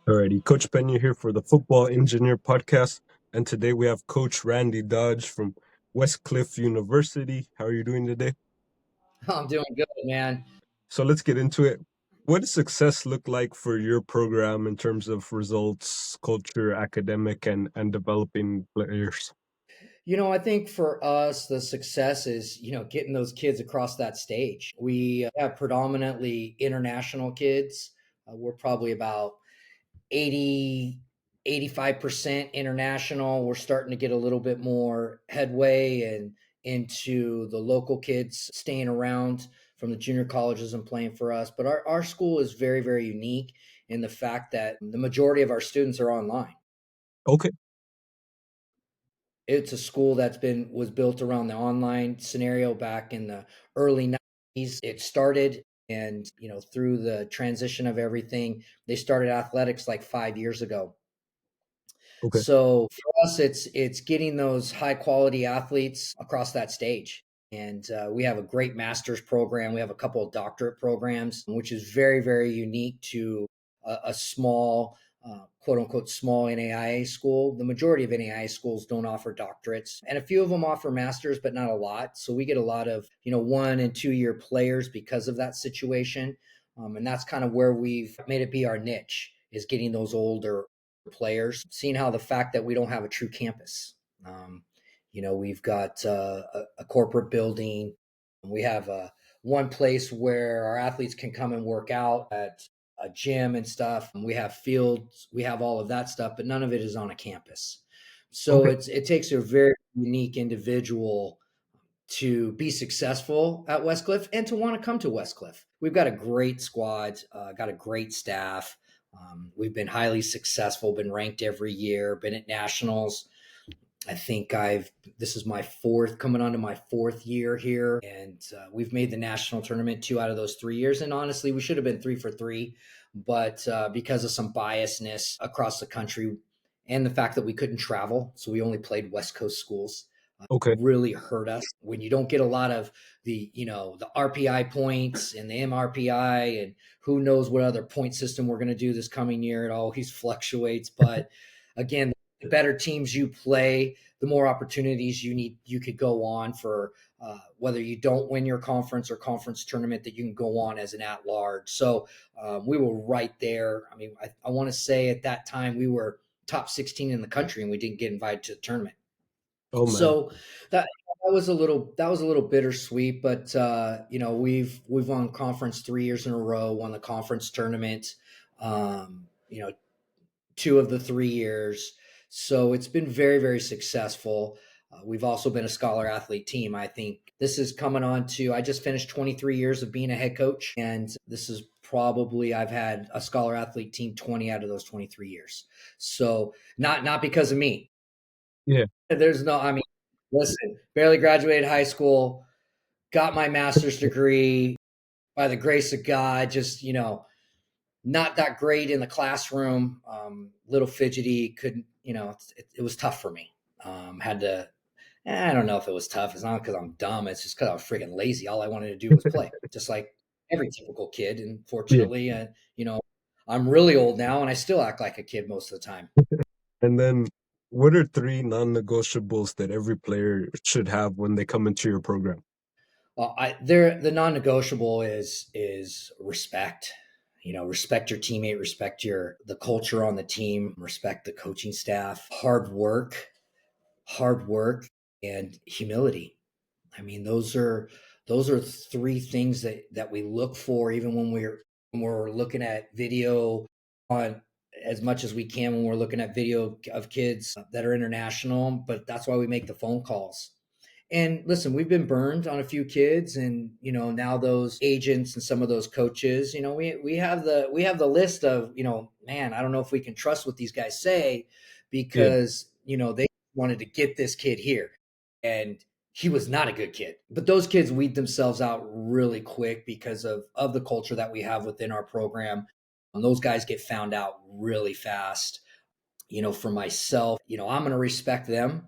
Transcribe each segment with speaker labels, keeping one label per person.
Speaker 1: Alrighty, Coach Pena here for the Football Engineer Podcast, and today we have Coach Randy Dodge from Westcliff University. How are you doing today?
Speaker 2: I'm doing good, man.
Speaker 1: So let's get into it. What does success look like for your program in terms of results, culture, academic, and developing players?
Speaker 2: I think for us, the success is, getting those kids across that stage. We have predominantly international kids. We're probably about 80, 85% international. We're starting to get a little bit more headway and into the local kids staying around from the junior colleges and playing for us. But our school is very, very unique in the fact that the majority of our students are online.
Speaker 1: Okay,
Speaker 2: It's a school that's been was built around the online scenario back in the early 90s. It started and, through the transition of everything, they started athletics like 5 years ago.
Speaker 1: okay,
Speaker 2: So for us, it's getting those high quality athletes across that stage. And we have a great master's program. We have a couple of doctorate programs, which is very, very unique to a small, quote unquote, small NAIA school. The majority of NAIA schools don't offer doctorates, and a few of them offer masters, but not a lot. So we get a lot of 1 and 2 year players because of that situation. And that's kind of where we've made it be our niche, is getting those older players, seeing how the fact that we don't have a true campus. We've got a corporate building. We have one place where our athletes can come and work out at a gym and stuff. We have fields, we have all of that stuff, but none of it is on a campus. So
Speaker 1: okay.
Speaker 2: it takes a very unique individual to be successful at Westcliff and to want to come to Westcliff. We've got a great squad, got a great staff. We've been highly successful, been ranked every year, been at nationals. I think this is my coming on to my fourth year here. And we've made the national tournament 2 out of those 3 years. And honestly, we should have been 3 for 3. But because of some biasness across the country and the fact that we couldn't travel, so we only played West Coast schools,
Speaker 1: Okay.
Speaker 2: really hurt us when you don't get a lot of the RPI points and the MRPI, and who knows what other point system we're going to do this coming year. It always fluctuates, but again, the better teams you play, the more opportunities you could go on for, whether you don't win your conference or conference tournament, that you can go on as an at large. So we were right there. I mean, I want to say at that time we were top 16 in the country, and we didn't get invited to the tournament.
Speaker 1: Oh man.
Speaker 2: So that was a little bittersweet, but we've won conference 3 years in a row, won the conference tournament, um, you know, 2 of the 3 years. So it's been very, very successful. We've also been a scholar athlete team. I think this is coming on to, I just finished 23 years of being a head coach, and this is probably, I've had a scholar athlete team 20 out of those 23 years. So not because of me.
Speaker 1: Yeah.
Speaker 2: There's no, I mean, listen, barely graduated high school, got my master's degree by the grace of God, just, not that great in the classroom, little fidgety, couldn't, it was tough for me. Had to, I don't know if it was tough. It's not because I'm dumb. It's just because I was freaking lazy. All I wanted to do was play, just like every typical kid. And
Speaker 1: Yeah.
Speaker 2: fortunately, I'm really old now and I still act like a kid most of the time.
Speaker 1: And then, what are three non-negotiables that every player should have when they come into your program?
Speaker 2: The non-negotiable is respect. Respect your teammate, respect the culture on the team, respect the coaching staff, hard work, and humility. I mean, those are three things that we look for, even when we're looking at video on, as much as we can when we're looking at video of kids that are international. But that's why we make the phone calls. And listen, we've been burned on a few kids, and now those agents and some of those coaches, we have the list of, man, I don't know if we can trust what these guys say,
Speaker 1: Yeah.
Speaker 2: because they wanted to get this kid here, and he was not a good kid. But those kids weed themselves out really quick because of the culture that we have within our program. And those guys get found out really fast. For myself, I'm going to respect them.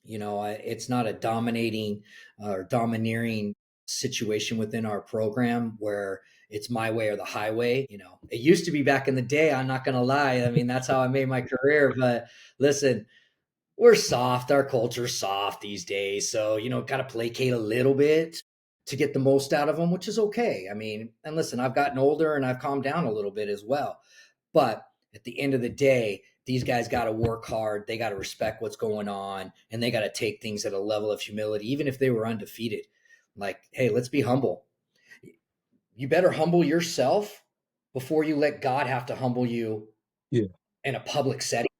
Speaker 2: It's not a dominating or domineering situation within our program where it's my way or the highway. It used to be back in the day. I'm not going to lie. I mean, that's how I made my career. But listen, we're soft. Our culture's soft these days. So, got to placate a little bit to get the most out of them, which is okay. I mean, and listen, I've gotten older and I've calmed down a little bit as well. But at the end of the day, these guys got to work hard. They got to respect what's going on, and they got to take things at a level of humility, even if they were undefeated. Like, hey, let's be humble. You better humble yourself before you let God have to humble you
Speaker 1: Yeah.
Speaker 2: in a public setting.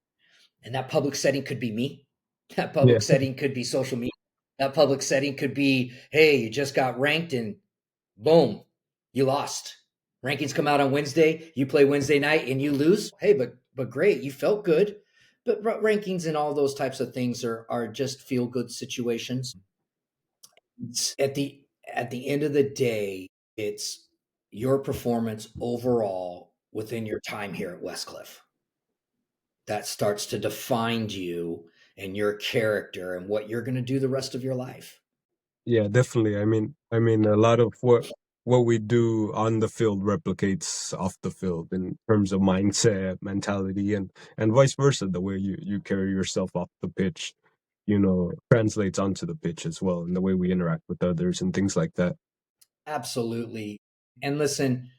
Speaker 2: And that public setting could be me. That
Speaker 1: Yeah.
Speaker 2: public setting could be social media. That public setting could be, hey, you just got ranked and boom, you lost. Rankings come out on Wednesday. You play Wednesday night and you lose. Hey, but great, you felt good. But rankings and all those types of things are just feel good situations. It's at the end of the day, it's your performance overall within your time here at Westcliff that starts to define you and your character and what you're going to do the rest of your life.
Speaker 1: Yeah, definitely. I mean, a lot of what we do on the field replicates off the field in terms of mindset, mentality, and vice versa. The way you carry yourself off the pitch, translates onto the pitch as well, and the way we interact with others and things like that.
Speaker 2: Absolutely. And listen,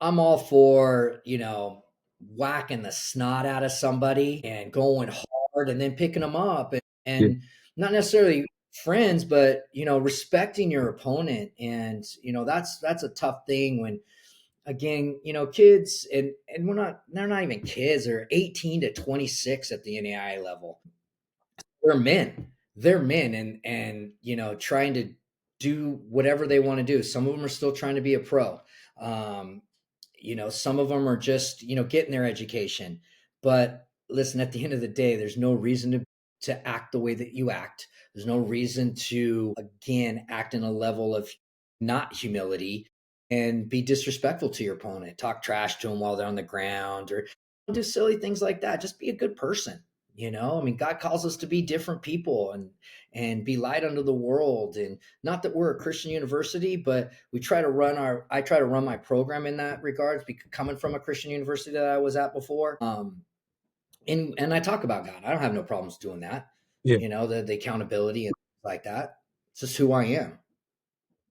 Speaker 2: I'm all for, whacking the snot out of somebody and going hard and then picking them up
Speaker 1: Yeah,
Speaker 2: and not necessarily friends, but, respecting your opponent. And, that's a tough thing when, again, kids and they're not even kids, they're 18 to 26 at the NAI level. They're men. They're men and trying to do whatever they want to do. Some of them are still trying to be a pro. Um, some of them are just, getting their education. But listen, at the end of the day, there's no reason to act the way that you act. There's no reason to, again, act in a level of not humility and be disrespectful to your opponent, talk trash to them while they're on the ground, or do silly things like that. Just be a good person. I mean, God calls us to be different people and be light unto the world. And not that we're a Christian university, but I try to run my program in that regards, because coming from a Christian university that I was at before. And I talk about God. I don't have no problems doing that.
Speaker 1: yeah.
Speaker 2: The accountability and things like that. It's just who I am.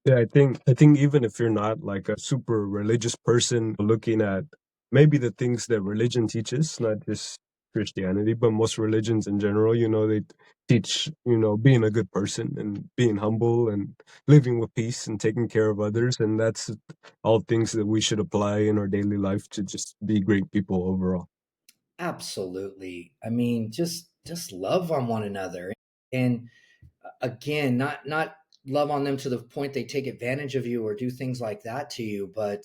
Speaker 1: Yeah, I think even if you're not like a super religious person, looking at maybe the things that religion teaches, not just Christianity, but most religions in general, they teach, being a good person and being humble and living with peace and taking care of others. And that's all things that we should apply in our daily life to just be great people overall.
Speaker 2: Absolutely. I mean, just love on one another. And again, not love on them to the point they take advantage of you or do things like that to you, but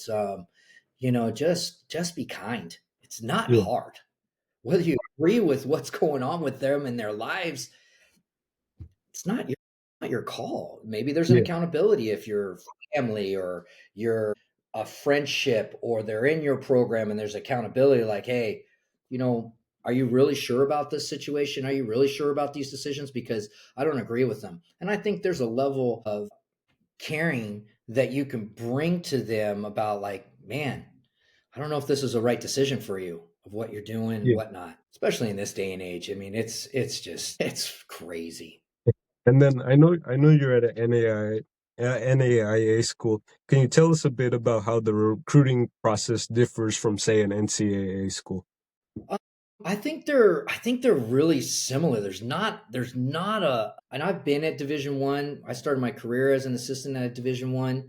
Speaker 2: just be kind. It's not
Speaker 1: Yeah,
Speaker 2: hard. Whether you agree with what's going on with them in their lives, it's not your call. Maybe there's an
Speaker 1: yeah,
Speaker 2: accountability if you're family or you're a friendship or they're in your program and there's accountability like, hey, are you really sure about this situation? Are you really sure about these decisions? Because I don't agree with them. And I think there's a level of caring that you can bring to them about like, man, I don't know if this is the right decision for you of what you're doing and
Speaker 1: yeah.
Speaker 2: whatnot, especially in this day and age. I mean, it's crazy.
Speaker 1: And then I know you're at an NAIA school. Can you tell us a bit about how the recruiting process differs from, say, an NCAA school?
Speaker 2: Um, I think they're really similar. There's not a and I've been at Division 1. I started my career as an assistant at Division 1.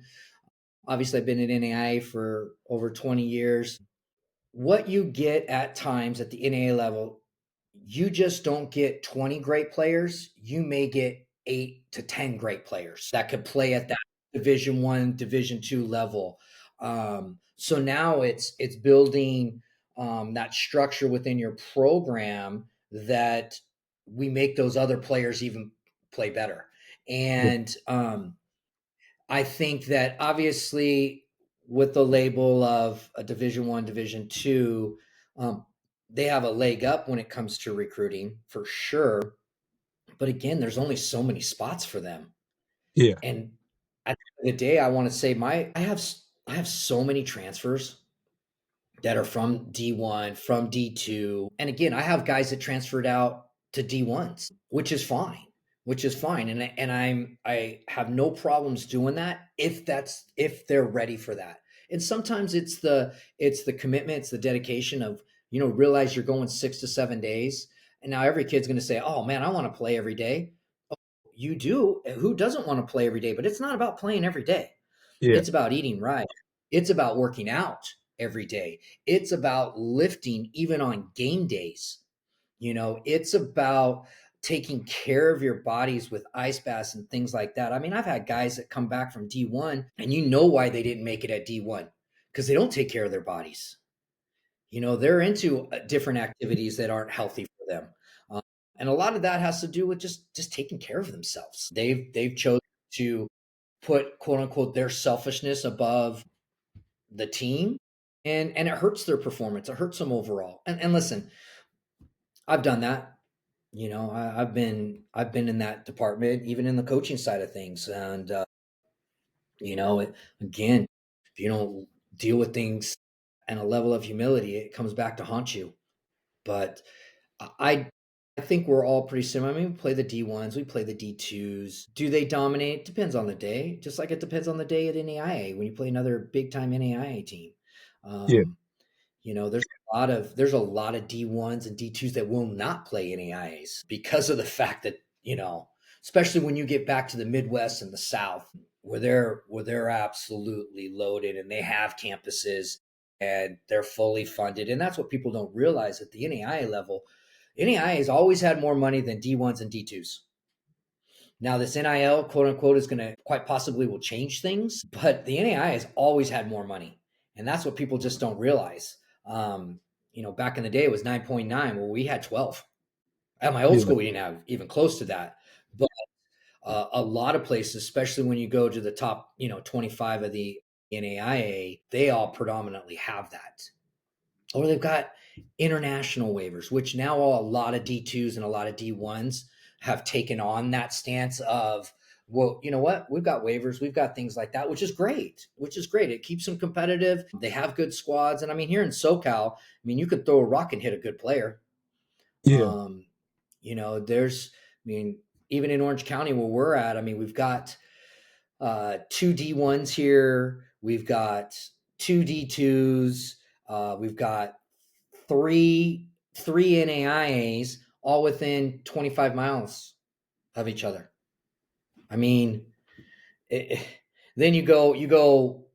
Speaker 2: Obviously I've been at NAIA for over 20 years. What you get at times at the NAIA level, you just don't get 20 great players. You may get 8 to 10 great players that could play at that Division 1, Division 2 level. So now it's building that structure within your program that we make those other players even play better.
Speaker 1: Yeah,
Speaker 2: And I think that obviously with the label of a Division 1, Division 2, they have a leg up when it comes to recruiting for sure. But again, there's only so many spots for them.
Speaker 1: yeah,
Speaker 2: And at the end of the day, I want to say I have so many transfers that are from D1, from D2. And again, I have guys that transferred out to D1s, which is fine, which is fine. I have no problems doing that if they're ready for that. And sometimes it's the commitment, it's the dedication of, realize you're going 6 to 7 days. And now every kid's going to say, "Oh man, I want to play every day." You do. Who doesn't want to play every day? But it's not about playing every day.
Speaker 1: Yeah,
Speaker 2: It's about eating right. It's about working out every day. It's about lifting even on game days. It's about taking care of your bodies with ice baths and things like that. I mean, I've had guys that come back from D1 and you know why they didn't make it at D1 because they don't take care of their bodies. They're into different activities that aren't healthy for them. Um, and a lot of that has to do with just taking care of themselves. They've chosen to put quote unquote their selfishness above the team, and it hurts their performance. It hurts them overall. And listen, I've done that. I've been in that department, even in the coaching side of things. And again, if you don't deal with things and a level of humility, it comes back to haunt you. But I I think we're all pretty similar. I mean, we play the D1s, we play the D2s. Do they dominate? Depends on the day, just like it depends on the day at NAIA when you play another big time NAIA team.
Speaker 1: yeah,
Speaker 2: Um, there's a lot of D1s and D2s that will not play NAIAs because of the fact that, especially when you get back to the Midwest and the South, where they're absolutely loaded and they have campuses and they're fully funded. And that's what people don't realize at the NAIA level. NAIA has always had more money than D1s and D2s. Now, this NIL, quote unquote, is going to quite possibly will change things, but the NAI has always had more money. And that's what people just don't realize. Back in the day, it was 9.9. Well, we had 12. At my old
Speaker 1: yeah.
Speaker 2: school, we didn't have even close to that. But a lot of places, especially when you go to the top, 25 of the NAIA, they all predominantly have that. Or they've got international waivers, which now a lot of D2s and a lot of D1s have taken on that stance of, well, you know what? We've got waivers, we've got things like that, which is great, which is great. It keeps them competitive. They have good squads. And I mean, here in SoCal, I mean, you could throw a rock and hit a good player.
Speaker 1: Yeah,
Speaker 2: Um, I mean, even in Orange County where we're at, I mean, we've got two D1s here, we've got two D2s, we've got three NAIAs all within 25 miles of each other. I mean, it, then you go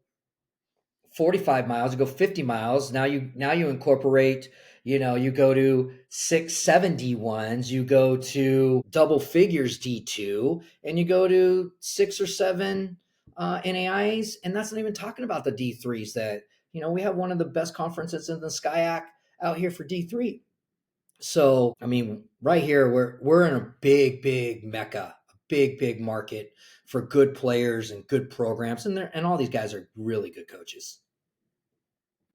Speaker 2: 45 miles, you go 50 miles. Now you incorporate, you go to 6, 7 D1s, you go to double figures D2, and you go to 6 or 7 NAIs, and that's not even talking about the D3s that, we have one of the best conferences in the SCIAC out here for D3. So, I mean, right here we're in a big mecca, a big market for good players and good programs, and all these guys are really good coaches.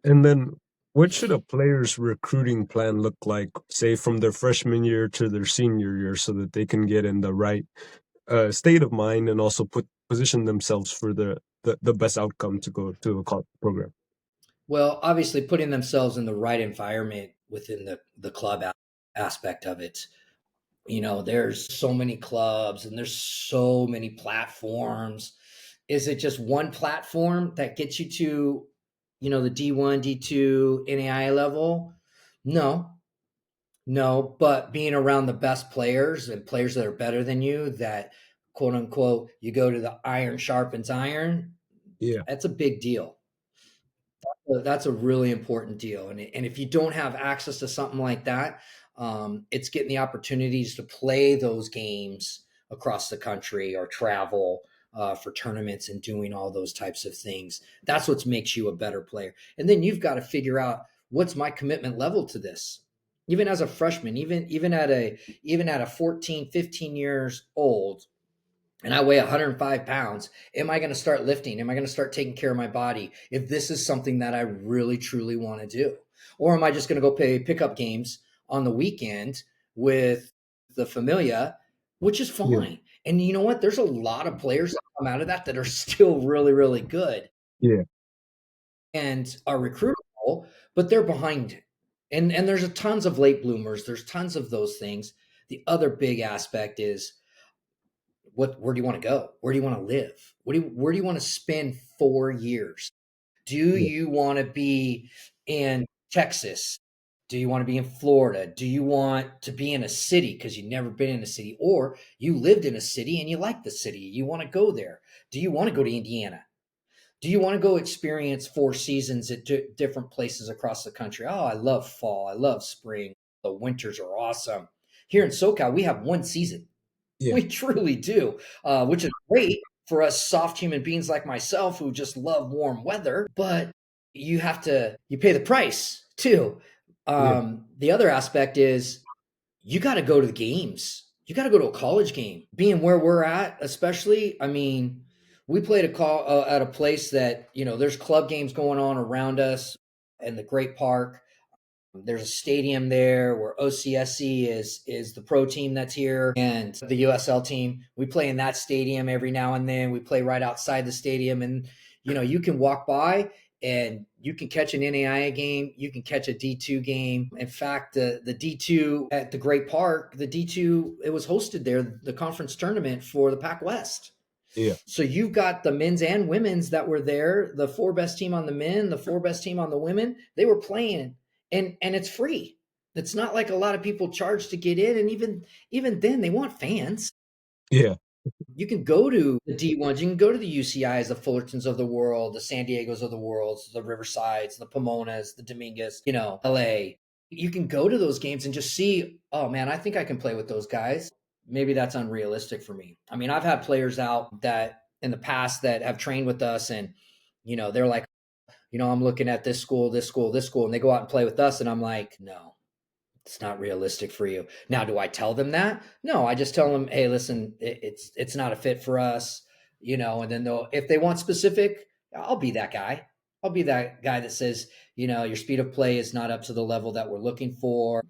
Speaker 1: and then what should a player's recruiting plan look like, say from their freshman year to their senior year, so that they can get in the right state of mind and also position themselves for the best outcome to go to a college program?
Speaker 2: Well, obviously, putting themselves in the right environment within the club aspect of it. There's so many clubs and there's so many platforms. Is it just one platform that gets you to, the D1, D2, NAI level? No, no. But being around the best players and players that are better than you, that quote unquote, you go to the iron sharpens iron,
Speaker 1: Yeah,
Speaker 2: that's a big deal. That's a really important deal. And if you don't have access to something like that, it's getting the opportunities to play those games across the country or travel for tournaments and doing all those types of things. That's what makes you a better player. And then you've got to figure out, what's my commitment level to this? Even as a freshman, even at a 14, 15 years old, and I weigh 105 pounds, am I going to start lifting? Am I going to start taking care of my body if this is something that I really, truly want to do? Or am I just going to go play pickup games on the weekend with the familia, which is
Speaker 1: yeah,
Speaker 2: fine. And you know what? There's a lot of players come out of that that are still really, really good
Speaker 1: Yeah,
Speaker 2: and are recruitable, but they're behind. And there's a tons of late bloomers. There's tons of those things. The other big aspect is where do you want to go? Where do you want to live? Where do you want to spend 4 years? Do
Speaker 1: yeah,
Speaker 2: you want to be in Texas? Do you want to be in Florida? Do you want to be in a city because you've never been in a city? Or you lived in a city and you like the city, you want to go there? Do you want to go to Indiana? Do you want to go experience 4 seasons at different places across the country? Oh, I love fall. I love spring. The winters are awesome. Here in SoCal, we have 1 season.
Speaker 1: yeah,
Speaker 2: We truly do, which is great for us soft human beings like myself who just love warm weather. But you pay the price too.
Speaker 1: yeah.
Speaker 2: The other aspect is you got to go to the games. You got to go to a college game. Being where we're at, especially, I mean, we played at a place that there's club games going on around us in the Great Park. There's a stadium there where OCSC is the pro team that's here, and the USL team. We play in that stadium every now and then. We play right outside the stadium, and you can walk by and you can catch an NAIA game. You can catch a D2 game. In fact, the D2 at the Great Park, the D2, it was hosted there, the conference tournament for the Pac West.
Speaker 1: Yeah.
Speaker 2: So you've got the men's and women's that were there, the four best team on the men, the four best team on the women. They were playing, and it's free. It's not like a lot of people charge to get in, and even then they want fans.
Speaker 1: Yeah.
Speaker 2: You can go to the D1s, you can go to the UCIs, the Fullertons of the world, the San Diegos of the world, the Riversides, the Pomonas, the Dominguez, LA. You can go to those games and just see, oh man, I think I can play with those guys. Maybe that's unrealistic for me. I mean, I've had players out that in the past that have trained with us, and they're like, I'm looking at this school, this school, this school, and they go out and play with us, and I'm like, no, it's not realistic for you. Now, do I tell them that? No, I just tell them, hey, listen, it's not a fit for us, and then if they want specific, I'll be that guy. I'll be that guy that says, your speed of play is not up to the level that we're looking for.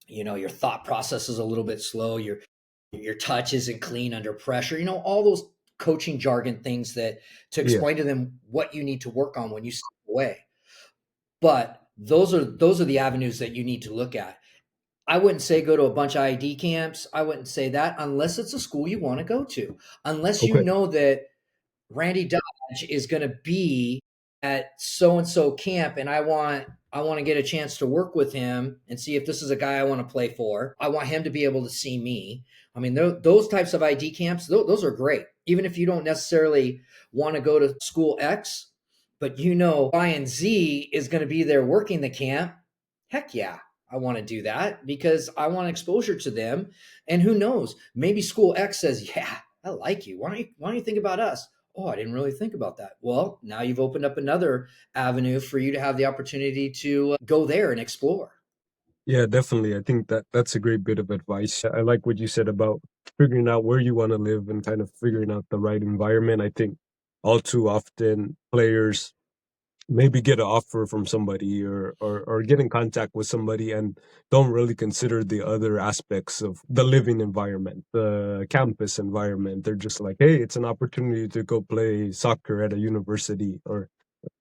Speaker 2: Your thought process is a little bit slow. Your touch isn't clean under pressure. All those coaching jargon things that to
Speaker 1: Yeah.
Speaker 2: explain to them what you need to work on when you step away. But those are the avenues that you need to look at. I wouldn't say go to a bunch of ID camps. I wouldn't say that unless it's a school you want to go to. Unless you
Speaker 1: Okay.
Speaker 2: know that Randy Dodge is going to be at so and so camp, and I want to get a chance to work with him and see if this is a guy I want to play for. I want him to be able to see me. I mean, those types of ID camps, those are great. Even if you don't necessarily want to go to school X, but Y and Z is going to be there working the camp. Heck yeah, I want to do that because I want exposure to them. And who knows, maybe school X says, yeah, I like you. Why don't you think about us? Oh, I didn't really think about that. Well, now you've opened up another avenue for you to have the opportunity to go there and explore.
Speaker 1: Yeah, definitely. I think that's a great bit of advice. I like what you said about figuring out where you want to live and kind of figuring out the right environment. I think all too often players maybe get an offer from somebody or get in contact with somebody and don't really consider the other aspects of the living environment, the campus environment. They're just like, hey, it's an opportunity to go play soccer at a university, or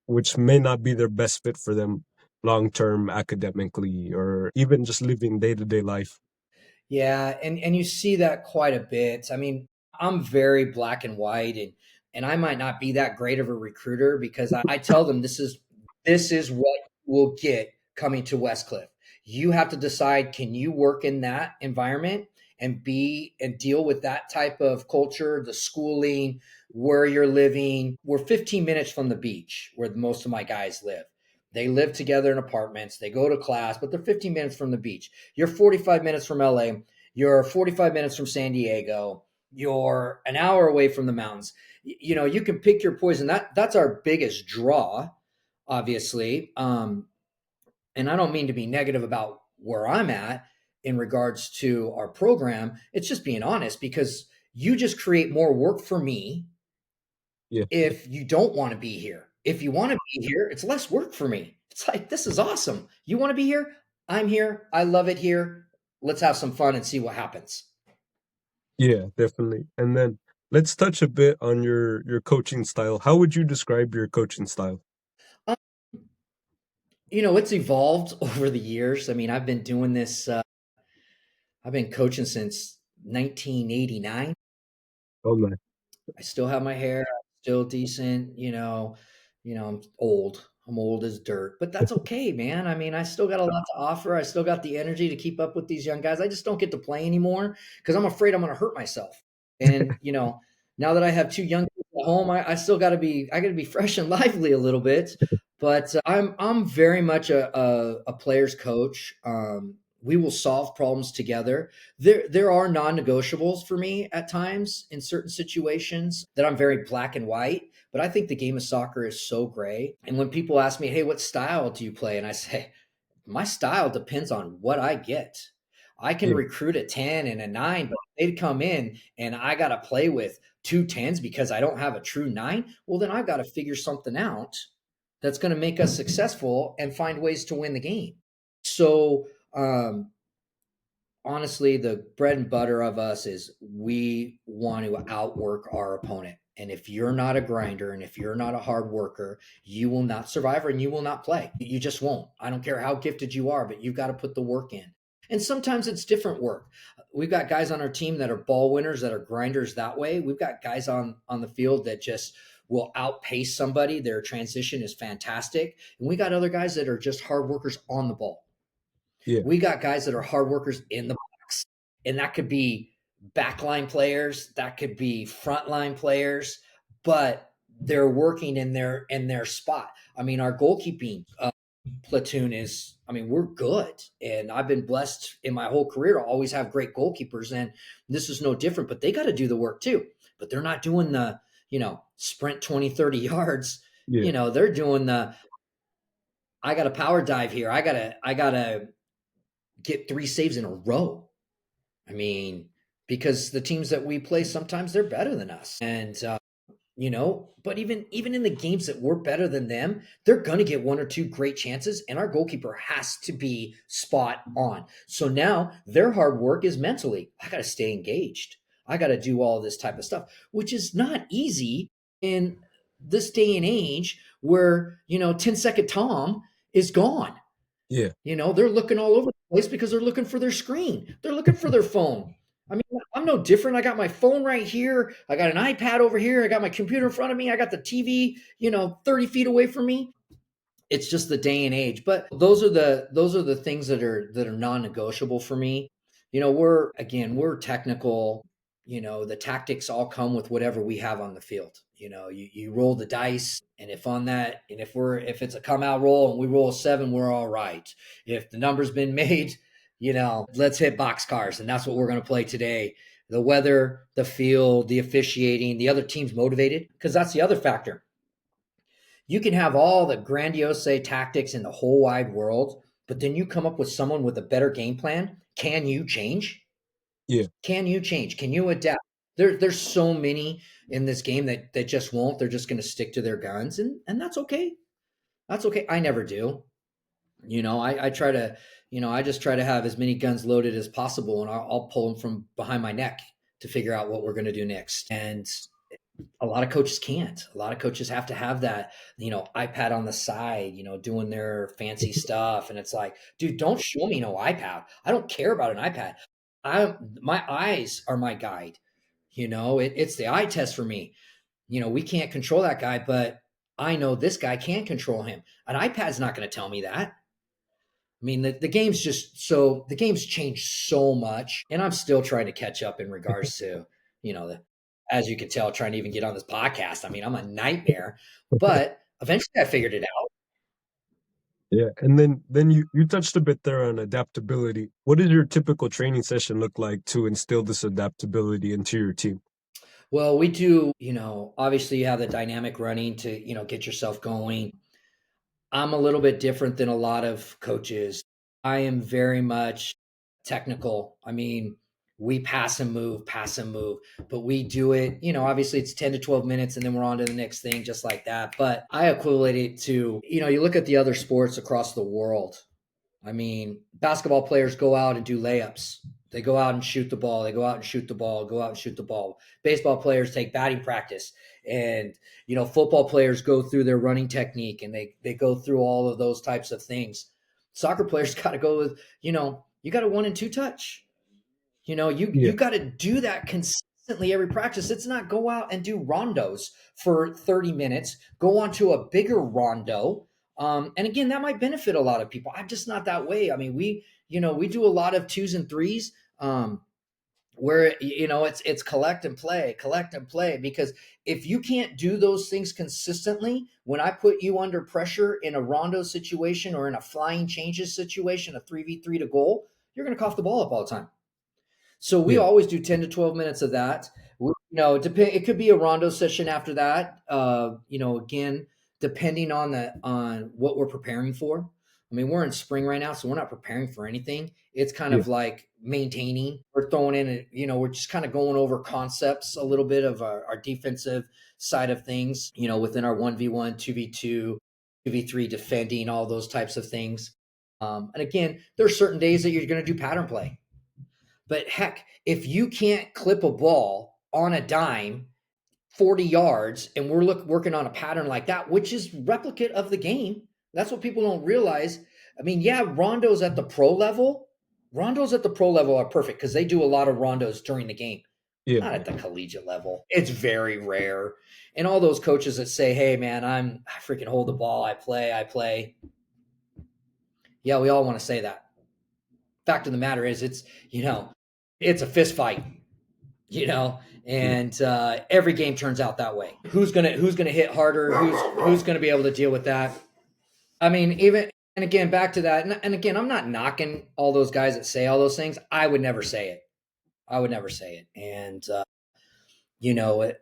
Speaker 1: which may not be their best fit for them long term academically or even just living day to day life.
Speaker 2: Yeah, and you see that quite a bit. I mean, I'm very black and white, and I might not be that great of a recruiter because I tell them this is what we'll get coming to Westcliff. You have to decide, can you work in that environment and be and deal with that type of culture, the schooling, where you're living. We're 15 minutes from the beach where most of my guys live. They live together in apartments. They go to class, but they're 15 minutes from the beach. You're 45 minutes from LA. You're 45 minutes from San Diego. You're an hour away from the mountains. You can pick your poison. That's our biggest draw, obviously. And I don't mean to be negative about where I'm at in regards to our program. It's just being honest because you just create more work for me
Speaker 1: Yeah.
Speaker 2: if you don't want to be here. If you want to be here, it's less work for me. It's like, this is awesome. You want to be here? I'm here. I love it here. Let's have some fun and see what happens.
Speaker 1: Yeah, definitely. And then Let's touch a bit on your coaching style. How would you describe your coaching style?
Speaker 2: Um, it's evolved over the years. I mean, I've been doing this. I've been coaching since 1989.
Speaker 1: Oh man.
Speaker 2: I still have my hair, I'm still decent, I'm old. I'm old as dirt, but that's okay, man. I mean, I still got a lot to offer. I still got the energy to keep up with these young guys. I just don't get to play anymore because I'm afraid I'm going to hurt myself. And, now that I have two young kids at home, I still I got to be fresh and lively a little bit. But I'm very much a player's coach. We will solve problems together. There are non-negotiables for me at times in certain situations that I'm very black and white, but I think the game of soccer is so gray. And when people ask me, "Hey, what style do you play?" and I say, "My style depends on what I get." I can
Speaker 1: Yeah,
Speaker 2: recruit a 10 and a 9, but if they'd come in and I got to play with two tens because I don't have a true 9, well then I've got to figure something out that's going to make us successful and find ways to win the game. So, um, honestly, the bread and butter of us is we want to outwork our opponent. And if you're not a grinder and if you're not a hard worker, you will not survive and you will not play. You just won't. I don't care how gifted you are, but you've got to put the work in. And sometimes it's different work. We've got guys on our team that are ball winners, that are grinders that way. We've got guys on the field that just will outpace somebody. Their transition is fantastic. And we got other guys that are just hard workers on the ball.
Speaker 1: yeah,
Speaker 2: We got guys that are hard workers in the box, and that could be backline players, that could be frontline players, but they're working in their spot. I mean, our goalkeeping platoon is. I mean, we're good, and I've been blessed in my whole career to always have great goalkeepers, and this is no different. But they got to do the work too. But they're not doing the sprint 20, 30 yards.
Speaker 1: yeah,
Speaker 2: They're doing the I got a power dive here. I gotta get three saves in a row. I mean, because the teams that we play sometimes they're better than us, and but even in the games that we're better than them, they're going to get one or two great chances, and our goalkeeper has to be spot on. So now their hard work is mentally. I got to stay engaged. I got to do all this type of stuff, which is not easy in this day and age where 10-second Tom is gone.
Speaker 1: yeah,
Speaker 2: They're looking all over the place because they're looking for their screen. They're looking for their phone. I mean, I'm no different. I got my phone right here. I got an iPad over here. I got my computer in front of me. I got the TV, 30 feet away from me. It's just the day and age. But those are the things that are non-negotiable for me. We're technical. The tactics all come with whatever we have on the field. You roll the dice, and if it's a come out roll and we roll a 7, we're all right. If the number's been made, let's hit boxcars, and that's what we're going to play today. The weather, the field, the officiating, the other team's motivated because that's the other factor. You can have all the grandiose tactics in the whole wide world, but then you come up with someone with a better game plan. Can you change?
Speaker 1: yeah,
Speaker 2: Can you change? Can you adapt? There's so many in this game that just won't. They're just going to stick to their guns, and that's okay. That's okay. I never do. I try to, I just try to have as many guns loaded as possible, and I'll pull them from behind my neck to figure out what we're going to do next. And a lot of coaches can't. A lot of coaches have to have that, iPad on the side, doing their fancy stuff. And it's like, dude, don't show me no iPad. I don't care about an iPad. My eyes are my guide. It's the eye test for me. We can't control that guy, but I know this guy can control him. An iPad's not going to tell me that. I mean, the game's changed so much, and I'm still trying to catch up in regards to, as you can tell, trying to even get on this podcast. I mean, I'm a nightmare, but eventually I figured it out.
Speaker 1: yeah. And then you touched a bit there on adaptability. What does your typical training session look like to instill this adaptability into your team?
Speaker 2: Well, we do, obviously you have the dynamic running to, get yourself going. I'm a little bit different than a lot of coaches. I am very much technical. I mean, we pass and move, but we do it, obviously it's 10 to 12 minutes and then we're on to the next thing just like that. But I equate it to, you look at the other sports across the world. I mean, basketball players go out and do layups. They go out and shoot the ball. They go out and shoot the ball. Go out and shoot the ball. Baseball players take batting practice, and football players go through their running technique, and they go through all of those types of things. Soccer players got to go with you got a 1 and 2 touch. You
Speaker 1: Yeah,
Speaker 2: got to do that consistently every practice. It's not go out and do rondos for 30 minutes, go on to a bigger rondo. And again, that might benefit a lot of people. I'm just not that way. I mean, we do a lot of twos and threes. Where it's collect and play, because if you can't do those things consistently, when I put you under pressure in a rondo situation or in a flying changes situation, a 3v3 to goal, you're going to cough the ball up all the time. So we
Speaker 1: yeah,
Speaker 2: always do 10 to 12 minutes of that. It could be a rondo session after that. Again, depending on what we're preparing for. I mean, we're in spring right now, so we're not preparing for anything. It's kind
Speaker 1: yeah,
Speaker 2: of like maintaining. We're throwing in, we're just kind of going over concepts a little bit of our defensive side of things, within our 1v1, 2v2, 2v3 defending, all those types of things. And again, there are certain days that you're going to do pattern play. But heck, if you can't clip a ball on a dime 40 yards, and we're working on a pattern like that, which is replicate of the game, that's what people don't realize. I mean, yeah, rondos at the pro level are perfect because they do a lot of rondos during the game.
Speaker 1: yeah,
Speaker 2: Not
Speaker 1: yeah,
Speaker 2: at the collegiate level. It's very rare. And all those coaches that say, "Hey, man, I freaking hold the ball, I play." Yeah, we all want to say that. Fact of the matter is, it's a fist fight.
Speaker 1: yeah.
Speaker 2: And every game turns out that way. Who's gonna hit harder? Who's gonna be able to deal with that? I mean, even and again, back to that, and again, I'm not knocking all those guys that say all those things. I would never say it. I would never say it. And you know, it,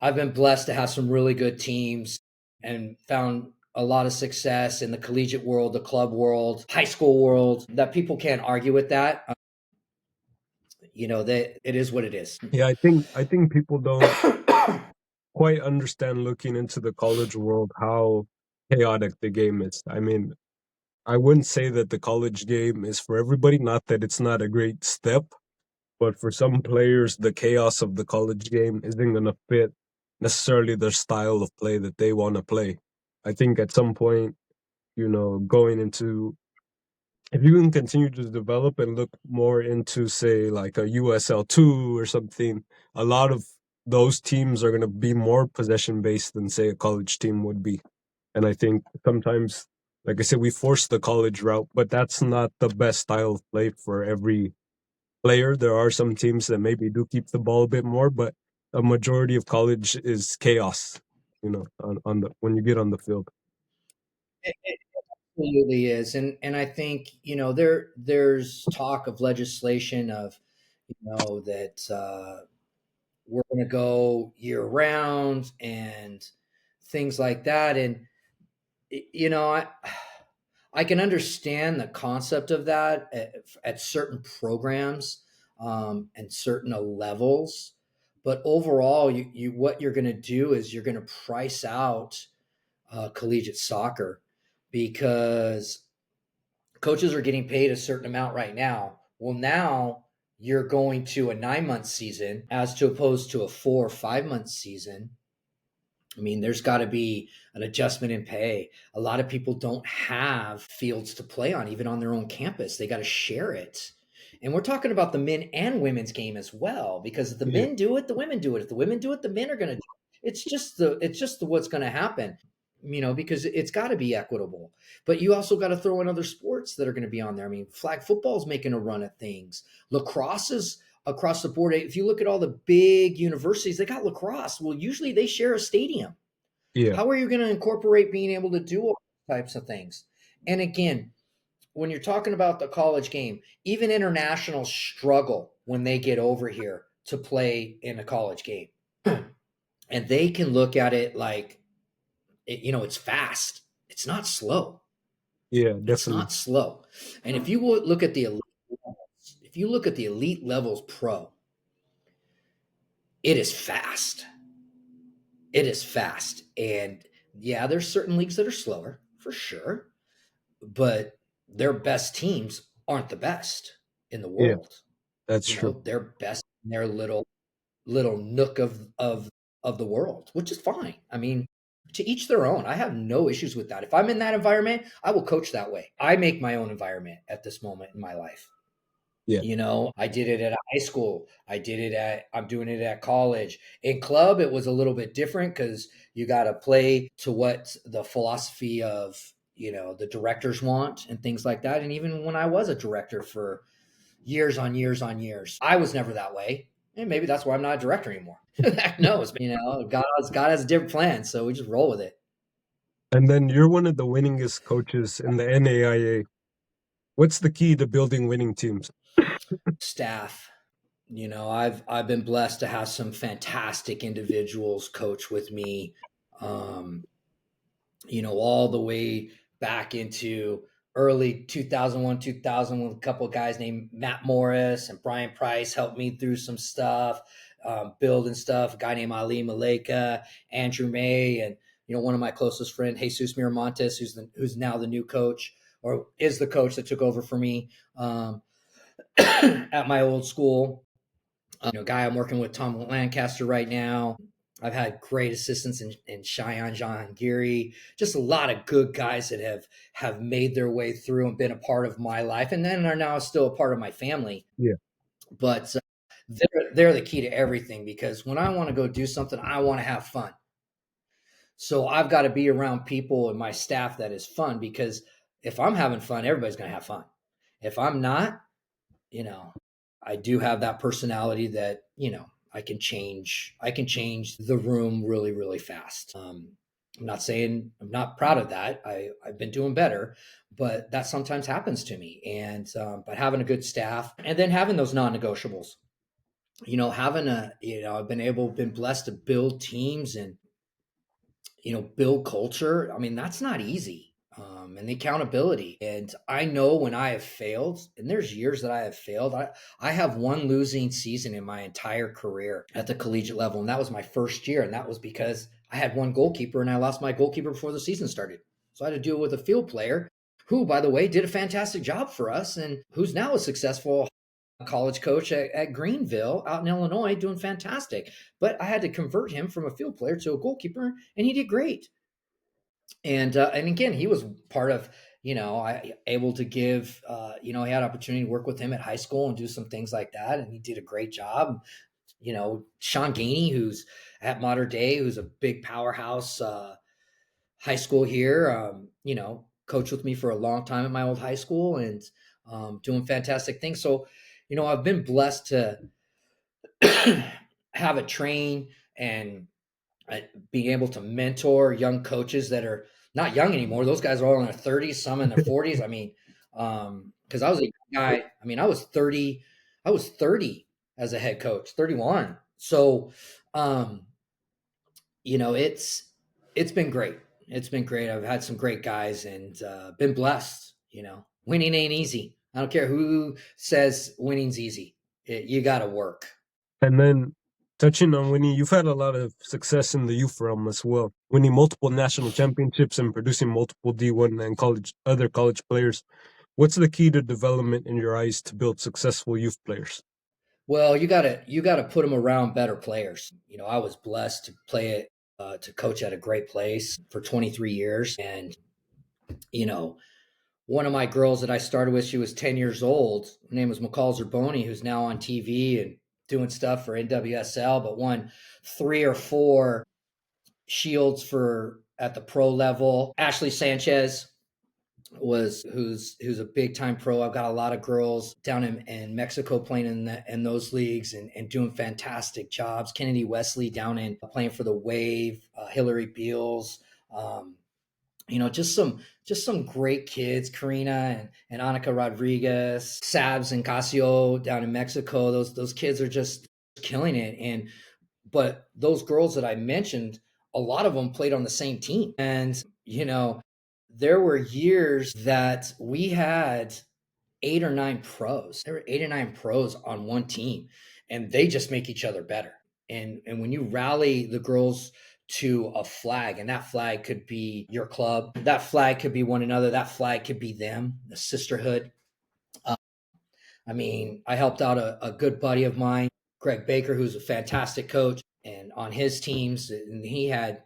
Speaker 2: I've been blessed to have some really good teams and found a lot of success in the collegiate world, the club world, high school world. That people can't argue with that. That it is what it is.
Speaker 1: Yeah, I think people don't quite understand looking into the college world how chaotic the game is. I mean, I wouldn't say that the college game is for everybody, not that it's not a great step, but for some players, the chaos of the college game isn't going to fit necessarily their style of play that they want to play. I think at some point, going into if you can continue to develop and look more into, say, like a USL2 or something, a lot of those teams are going to be more possession based than, say, a college team would be. And I think sometimes, like I said, we force the college route, but that's not the best style of play for every player. There are some teams that maybe do keep the ball a bit more, but a majority of college is chaos, on the when you get on the field.
Speaker 2: It absolutely is, and I think there's talk of legislation of that we're going to go year round and things like that, and I can understand the concept of that at certain programs and certain levels, but overall, you what you're going to do is you're going to price out collegiate soccer because coaches are getting paid a certain amount right now. Well, now you're going to a 9 month season as to opposed to a 4 or 5 month season. I mean, there's got to be an adjustment in pay. A lot of people don't have fields to play on, even on their own campus. They got to share it. And we're talking about the men and women's game as well, because if the
Speaker 1: Yeah,
Speaker 2: men do it, the women do it. If the women do it, the men are going to do it. It's just what's going to happen, because it's got to be equitable. But you also got to throw in other sports that are going to be on there. I mean, flag football is making a run at things. Lacrosse is across the board. If you look at all the big universities, they got lacrosse. Well, usually they share a stadium.
Speaker 1: yeah,
Speaker 2: How are you going to incorporate being able to do all types of things? And again, when you're talking about the college game, even internationals struggle when they get over here to play in a college game. And they can look at it like, it's fast. It's not slow.
Speaker 1: yeah,
Speaker 2: It's
Speaker 1: definitely.
Speaker 2: not slow. And if you look at the elite levels, if you look at the elite levels pro, it is fast. It is fast. And yeah, there's certain leagues that are slower, for sure, but their best teams aren't the best. in the
Speaker 1: Yeah,
Speaker 2: world.
Speaker 1: that's true.
Speaker 2: They're best in their little nook of the world, which is fine. I mean, to each their own. I have no issues with that. If I'm in that environment, I will coach that way. I make my own environment at this moment in my life.
Speaker 1: Yeah.
Speaker 2: I did it at high school. I'm doing it at college. In club, it was a little bit different because you got to play to what the philosophy of, the directors want and things like that. And even when I was a director for years on years on years, I was never that way. And maybe that's why I'm not a director anymore. Heck knows, God has a different plan. So we just roll with it.
Speaker 1: And then you're one of the winningest coaches in the NAIA. What's the key to building winning teams?
Speaker 2: Staff. I've been blessed to have some fantastic individuals coach with me, um, all the way back into early 2001, 2000, with a couple of guys named Matt Morris and Brian Price helped me through some stuff, building stuff. A guy named Ali Maleka, Andrew May, and one of my closest friends, Jesus Miramontes, who's now the new coach, or is the coach that took over for me at my old school. Guy I'm working with, Tom Lancaster, right now. I've had great assistants in Cheyenne John Geary, just a lot of good guys that have made their way through and been a part of my life, and then are now still a part of my family.
Speaker 1: Yeah.
Speaker 2: But they're the key to everything, because when I want to go do something, I want to have fun. So I've got to be around people in my staff that is fun, because if I'm having fun, everybody's going to have fun. If I'm not, you know, I do have that personality that, I can change the room really, really fast. I'm not saying I'm not proud of that. I've been doing better, but that sometimes happens to me. And, but having a good staff, and then having those non-negotiables, I've been blessed to build teams and, build culture. I mean, that's not easy. And the accountability. And I know when I have failed, and there's years that I have failed. I have one losing season in my entire career at the collegiate level. And that was my first year. And that was because I had one goalkeeper and I lost my goalkeeper before the season started. So I had to deal with a field player who, by the way, did a fantastic job for us and who's now a successful college coach at Greenville out in Illinois, doing fantastic. But I had to convert him from a field player to a goalkeeper, and he did great. And again, he was part of, I able to give, he had opportunity to work with him at high school and do some things like that, and he did a great job. Sean Gainey, who's at Mater Dei, who's a big powerhouse high school here, coached with me for a long time at my old high school, and doing fantastic things. So, I've been blessed to have a train and being able to mentor young coaches that are not young anymore. Those guys are all in their 30s, some in their 40s. I mean, because I was a guy. I mean, I was 30 as a head coach, 31. So, um, it's been great. It's been great. I've had some great guys and been blessed. Winning ain't easy. I don't care who says winning's easy. You got to work.
Speaker 1: And then touching on winning, you've had a lot of success in the youth realm as well, winning multiple national championships and producing multiple D1 and other college players. What's the key to development in your eyes to build successful youth players?
Speaker 2: Well, you gotta put them around better players. I was blessed to to coach at a great place for 23 years, and you know, one of my girls that I started with, she was 10 years old. Her name was McCall Zerboni, who's now on TV and doing stuff for NWSL, but won 3 or 4 shields for at the pro level. Ashley Sanchez who's a big time pro. I've got a lot of girls down in Mexico playing in those leagues and doing fantastic jobs. Kennedy Wesley down in playing for the Wave, Hillary Beals, um, just some great kids, Karina and Annika Rodriguez, Sabs and Casio down in Mexico. Those kids are just killing it. But those girls that I mentioned, a lot of them played on the same team. And, there were years that we had 8 or 9 pros. There were 8 or 9 pros on one team, and they just make each other better. And when you rally the girls to a flag, and that flag could be your club, that flag could be one another, that flag could be them, the sisterhood. I mean, I helped out a good buddy of mine, Greg Baker, who's a fantastic coach, and on his teams, and he had,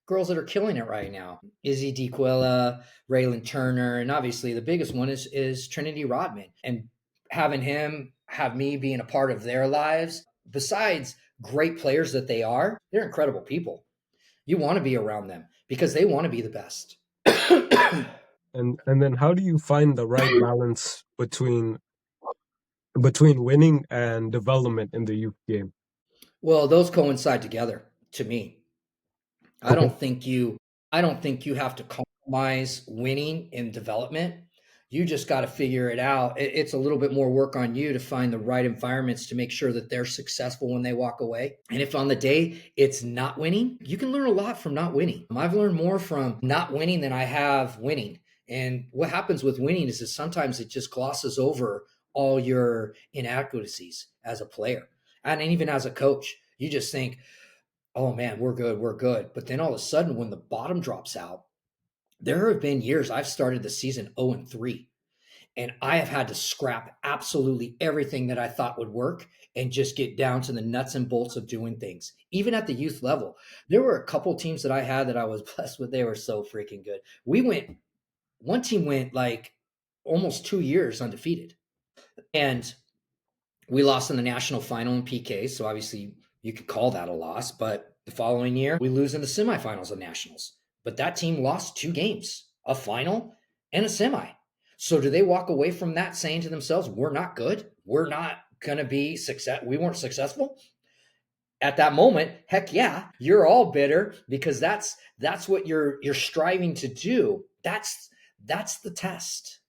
Speaker 2: girls that are killing it right now. Izzy DeQuilla, Raylan Turner, and obviously the biggest one is Trinity Rodman. And having him have me being a part of their lives, besides great players that they are, they're incredible people. You want to be around them because they want to be the best.
Speaker 1: And then how do you find the right balance between winning and development in the youth game?
Speaker 2: Well, those coincide together to me. I
Speaker 1: Okay.
Speaker 2: don't think you I don't think you have to compromise winning in development. You just got to figure it out. It's a little bit more work on you to find the right environments to make sure that they're successful when they walk away. And if on the day it's not winning, you can learn a lot from not winning. I've learned more from not winning than I have winning. And what happens with winning is that sometimes it just glosses over all your inadequacies as a player and even as a coach. You just think, oh man, we're good, we're good. But then all of a sudden, when the bottom drops out, there have been years I've started the season 0-3, and I have had to scrap absolutely everything that I thought would work and just get down to the nuts and bolts of doing things. Even at the youth level, there were a couple teams that I had that I was blessed with. They were so freaking good. One team went like almost 2 years undefeated. And we lost in the national final in PK, so obviously you could call that a loss. But the following year, we lose in the semifinals of nationals. But that team lost 2 games, a final and a semi. So do they walk away from that saying to themselves, "We're not good. We're not going to be success. We weren't successful." At that moment, heck yeah, you're all bitter because that's what you're striving to do. That's the test.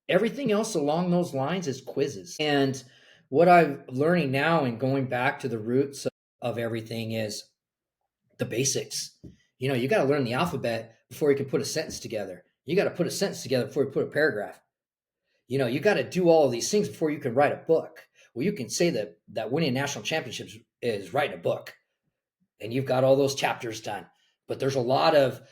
Speaker 2: Everything else along those lines is quizzes. And what I'm learning now and going back to the roots of everything is the basics. You got to learn the alphabet before you can put a sentence together. You got to put a sentence together before you put a paragraph. You got to do all of these things before you can write a book. Well, you can say that winning national championships is writing a book, and you've got all those chapters done. But there's a lot of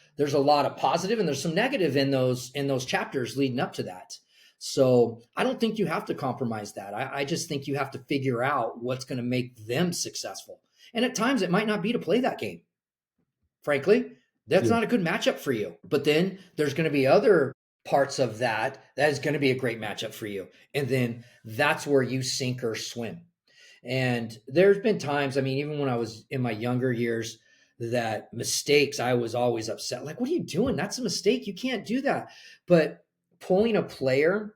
Speaker 2: positive and there's some negative in those chapters leading up to that. So I don't think you have to compromise that. I just think you have to figure out what's going to make them successful. And at times it might not be to play that game. Frankly, that's
Speaker 1: Yeah.
Speaker 2: not a good matchup for you. But then there's going to be other parts of that is going to be a great matchup for you. And then that's where you sink or swim. And there's been times, I mean, even when I was in my younger years, that mistakes, I was always upset. Like, what are you doing? That's a mistake. You can't do that. But pulling a player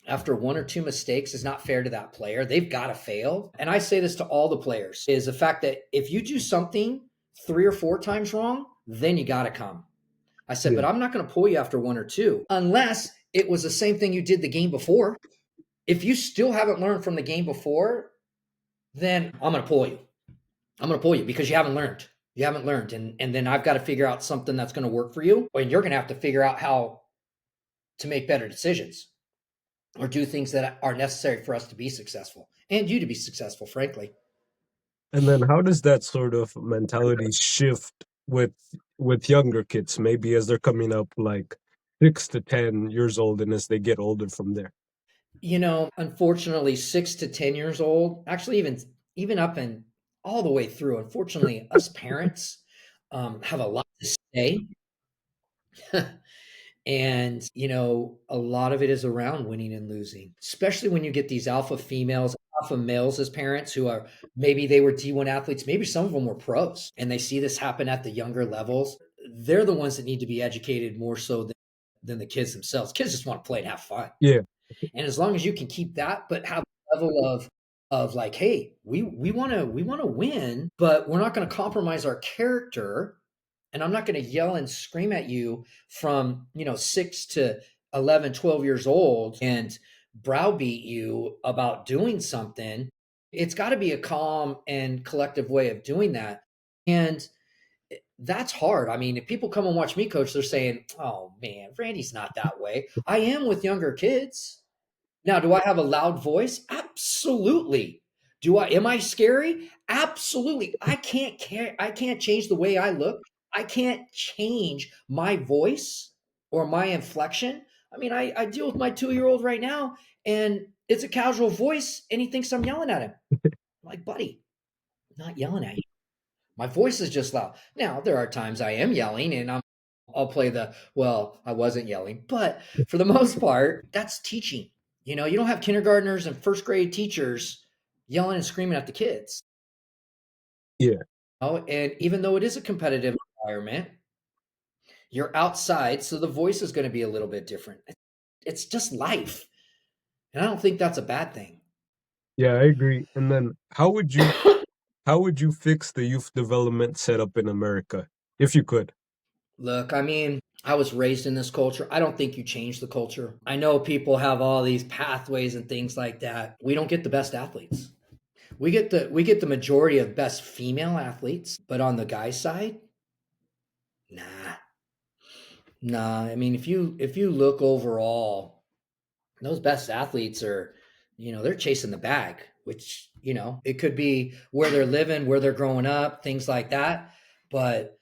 Speaker 2: after one or two mistakes is not fair to that player. They've got to fail. And I say this to all the players is the fact that if you do something 3 or 4 times wrong, then you got to come. I said,
Speaker 1: Yeah.
Speaker 2: but I'm not going to pull you after one or two unless it was the same thing you did the game before. If you still haven't learned from the game before, then I'm going to pull you. I'm going to pull you because you haven't learned. You haven't learned. And then I've got to figure out something that's going to work for you. And you're going to have to figure out how to make better decisions or do things that are necessary for us to be successful and you to be successful, frankly.
Speaker 1: And then how does that sort of mentality shift with younger kids, maybe as they're coming up like 6 to 10 years old and as they get older from there?
Speaker 2: Unfortunately, 6 to 10 years old, actually even up and all the way through, unfortunately, us parents have a lot to say. And, a lot of it is around winning and losing, especially when you get these alpha females, alpha males as parents who are maybe they were D1 athletes, maybe some of them were pros, and they see this happen at the younger levels. They're the ones that need to be educated more so than the kids themselves. Kids just want to play and have fun.
Speaker 1: Yeah.
Speaker 2: And as long as you can keep that, but have a level of like, hey, we want to win, but we're not going to compromise our character, and I'm not going to yell and scream at you from 6 to 11, 12 years old and browbeat you about doing something. It's got to be a calm and collective way of doing that. And that's hard. I mean, if people come and watch me coach, they're saying, oh man, Randy's not that way. I am with younger kids. Now, do I have a loud voice? Absolutely. Am I scary? Absolutely. I can't change the way I look. I can't change my voice or my inflection. I mean, I deal with my 2-year-old right now, and It's a casual voice, and he thinks I'm yelling at him. I'm like, buddy, I'm not yelling at you. My voice is just loud. Now, there are times I am yelling and I'll play the, well, I wasn't yelling, but for the most part, that's teaching. You don't have kindergartners and first grade teachers yelling and screaming at the kids.
Speaker 1: Yeah.
Speaker 2: And even though it is a competitive environment, you're outside, so the voice is going to be a little bit different. It's just life. And I don't think that's a bad thing.
Speaker 1: Yeah, I agree. And then how would you fix the youth development setup in America if you could?
Speaker 2: Look, I mean, I was raised in this culture. I don't think you change the culture. I know people have all these pathways and things like that. We don't get the best athletes. We get the majority of best female athletes, but on the guy side, nah. Nah. I mean, if you look overall, those best athletes are, they're chasing the bag, which, it could be where they're living, where they're growing up, things like that. But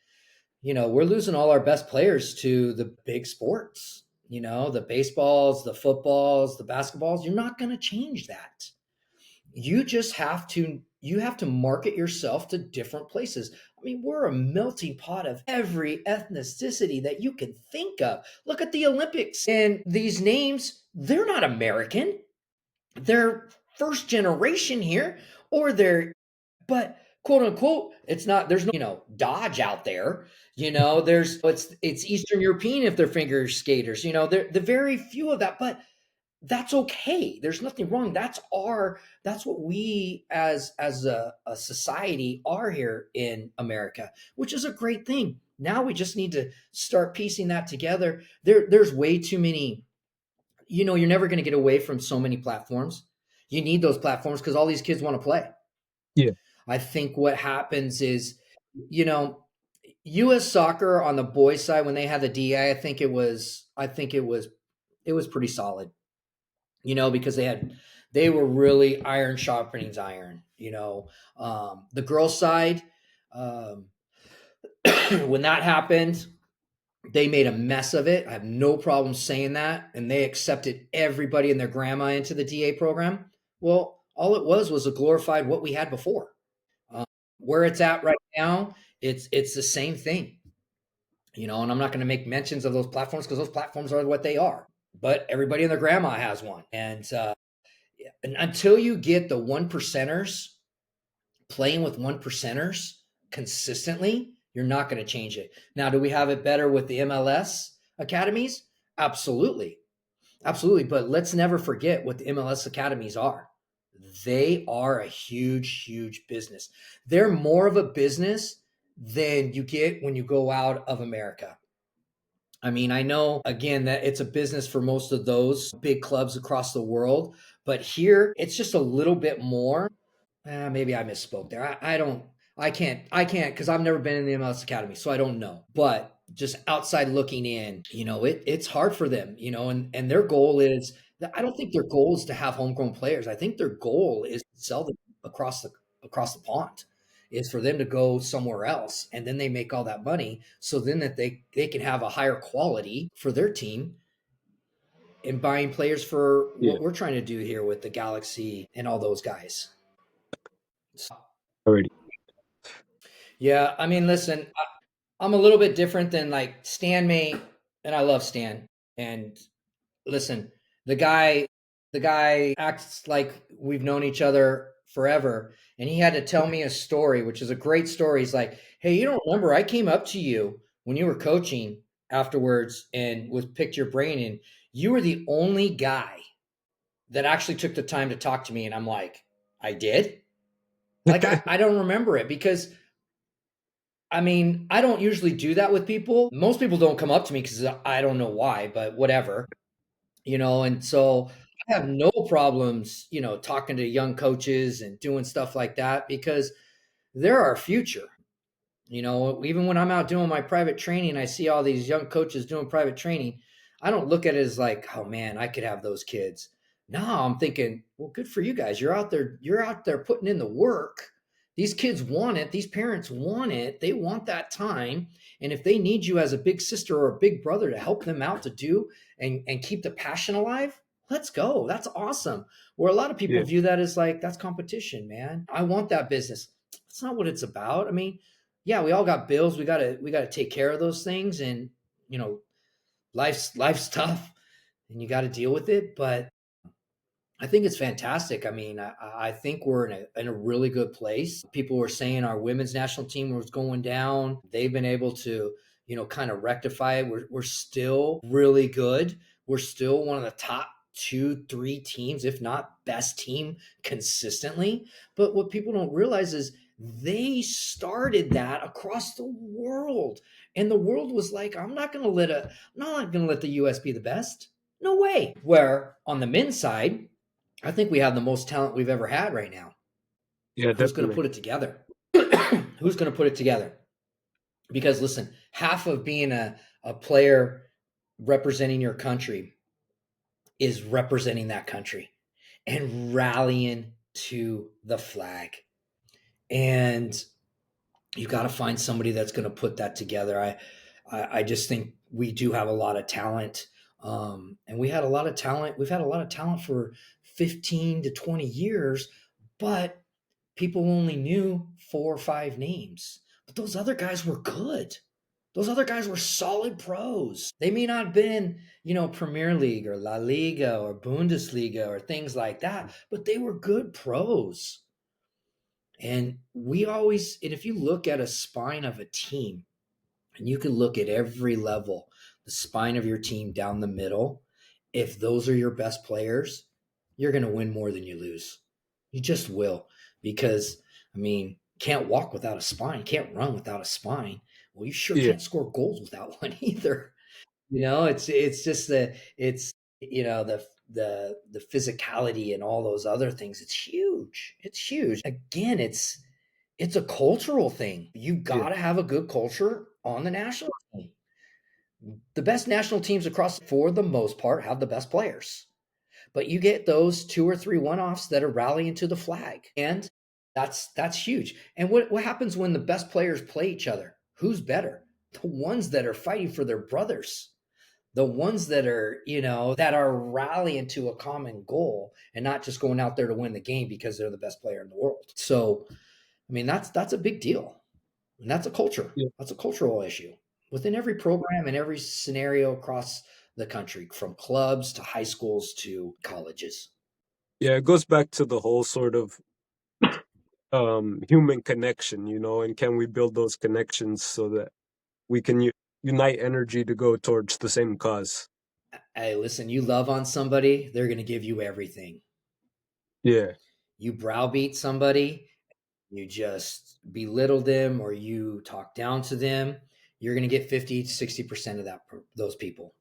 Speaker 2: we're losing all our best players to the big sports, the baseballs, the footballs, the basketballs. You're not going to change that. You have to market yourself to different places. I mean, we're a melting pot of every ethnicity that you can think of. Look at the Olympics and these names, they're not American. They're first generation here, or they're, but quote unquote, it's not, there's no, Dodge out there. It's Eastern European if they're figure skaters, they're the very few of that, but that's okay. There's nothing wrong. That's what we as a society are here in America, which is a great thing. Now we just need to start piecing that together. There's way too many, you're never going to get away from so many platforms. You need those platforms because all these kids want to play.
Speaker 1: Yeah.
Speaker 2: I think what happens is, you know, US soccer on the boys side when they had the DA, I think it was pretty solid. Because they were really iron sharpening iron. The girls' side, um, when that happened, they made a mess of it. I have no problem saying that, and they accepted everybody and their grandma into the DA program. Well, all it was a glorified what we had before. Um, where it's at right now, it's the same thing. And I'm not going to make mentions of those platforms because those platforms are what they are. But everybody and their grandma has one, and until you get the one percenters playing with one percenters consistently, you're not going to change it. Now, do we have it better with the MLS academies? Absolutely. Absolutely. But let's never forget what the MLS academies are. They are a huge, huge business. They're more of a business than you get when you go out of America. I mean, I know again that it's a business for most of those big clubs across the world, but here it's just a little bit more. Maybe I misspoke there. I can't because I've never been in the MLS Academy, so I don't know. But just outside looking in, it's hard for them, and their goal is I don't think their goal is to have homegrown players. I think their goal is to sell them across the pond, is for them to go somewhere else, and then they make all that money, so then that they can have a higher quality for their team and buying players for
Speaker 1: Yeah.
Speaker 2: what we're trying to do here with the Galaxy and all those guys.
Speaker 1: Already.
Speaker 2: Yeah, I mean, listen, I'm a little bit different than like Stan May, and I love Stan. And listen, the guy, the guy acts like we've known each other forever, and he had to tell me a story, which is a great story. He's like, "Hey, you don't remember? I came up to you when you were coaching afterwards and was picked your brain, and you were the only guy that actually took the time to talk to me." And I'm like, "I did." Like I don't remember it because I mean, I don't usually do that with people. Most people don't come up to me because I don't know why, but whatever, and so I have no problems, talking to young coaches and doing stuff like that because they're our future. Even when I'm out doing my private training, I see all these young coaches doing private training. I don't look at it as like, oh man, I could have those kids. No, I'm thinking, well, good for you guys. You're out there putting in the work. These kids want it. These parents want it. They want that time. And if they need you as a big sister or a big brother to help them out to do and keep the passion alive, Let's go. That's awesome. Where a lot of people
Speaker 1: Yeah.
Speaker 2: view that as like, that's competition, man. I want that business. That's not what it's about. I mean, yeah, we all got bills. We gotta take care of those things, and you know, life's tough, and you got to deal with it. But I think it's fantastic. I mean, I think we're in a really good place. People were saying our women's national team was going down. They've been able to, kind of rectify it. We're still really good. We're still one of the top two, three teams, if not best team consistently. But what people don't realize is they started that across the world. And the world was like, I'm not gonna let the US be the best. No way. Where on the men's side, I think we have the most talent we've ever had right now.
Speaker 1: Yeah,
Speaker 2: Who's going to
Speaker 1: definitely.
Speaker 2: put it together? Who's going to put it together? Because listen, half of being a player representing your country is representing that country and rallying to the flag. And you got to find somebody that's going to put that together. I just think we do have a lot of talent. And we had a lot of talent. We've had a lot of talent for 15 to 20 years, but people only knew four or five names. But those other guys were good. Those other guys were solid pros. They may not have been, Premier League or La Liga or Bundesliga or things like that, but they were good pros. And if you look at a spine of a team, and you can look at every level, the spine of your team down the middle, if those are your best players, you're going to win more than you lose. You just will. Because, I mean, can't walk without a spine, can't run without a spine. Well, you sure
Speaker 1: Yeah.
Speaker 2: can't score goals without one either. It's just the physicality and all those other things. It's huge. It's huge. Again, it's a cultural thing. You
Speaker 1: Yeah.
Speaker 2: got to have a good culture on the national team. The best national teams across, for the most part, have the best players. But you get those two or three one-offs that are rallying to the flag, and that's huge. And what happens when the best players play each other? Who's better? The ones that are fighting for their brothers, the ones that are rallying to a common goal and not just going out there to win the game because they're the best player in the world. So, I mean, that's a big deal. And that's a culture.
Speaker 1: Yeah.
Speaker 2: That's a cultural issue within every program and every scenario across the country, from clubs to high schools to colleges.
Speaker 1: Yeah, it goes back to the whole sort of human connection, and can we build those connections so that we can unite energy to go towards the same cause.
Speaker 2: Hey, listen, you love on somebody, they're going to give you everything.
Speaker 1: Yeah.
Speaker 2: You browbeat somebody, you just belittle them or you talk down to them, you're going to get 50 to 60% of those people.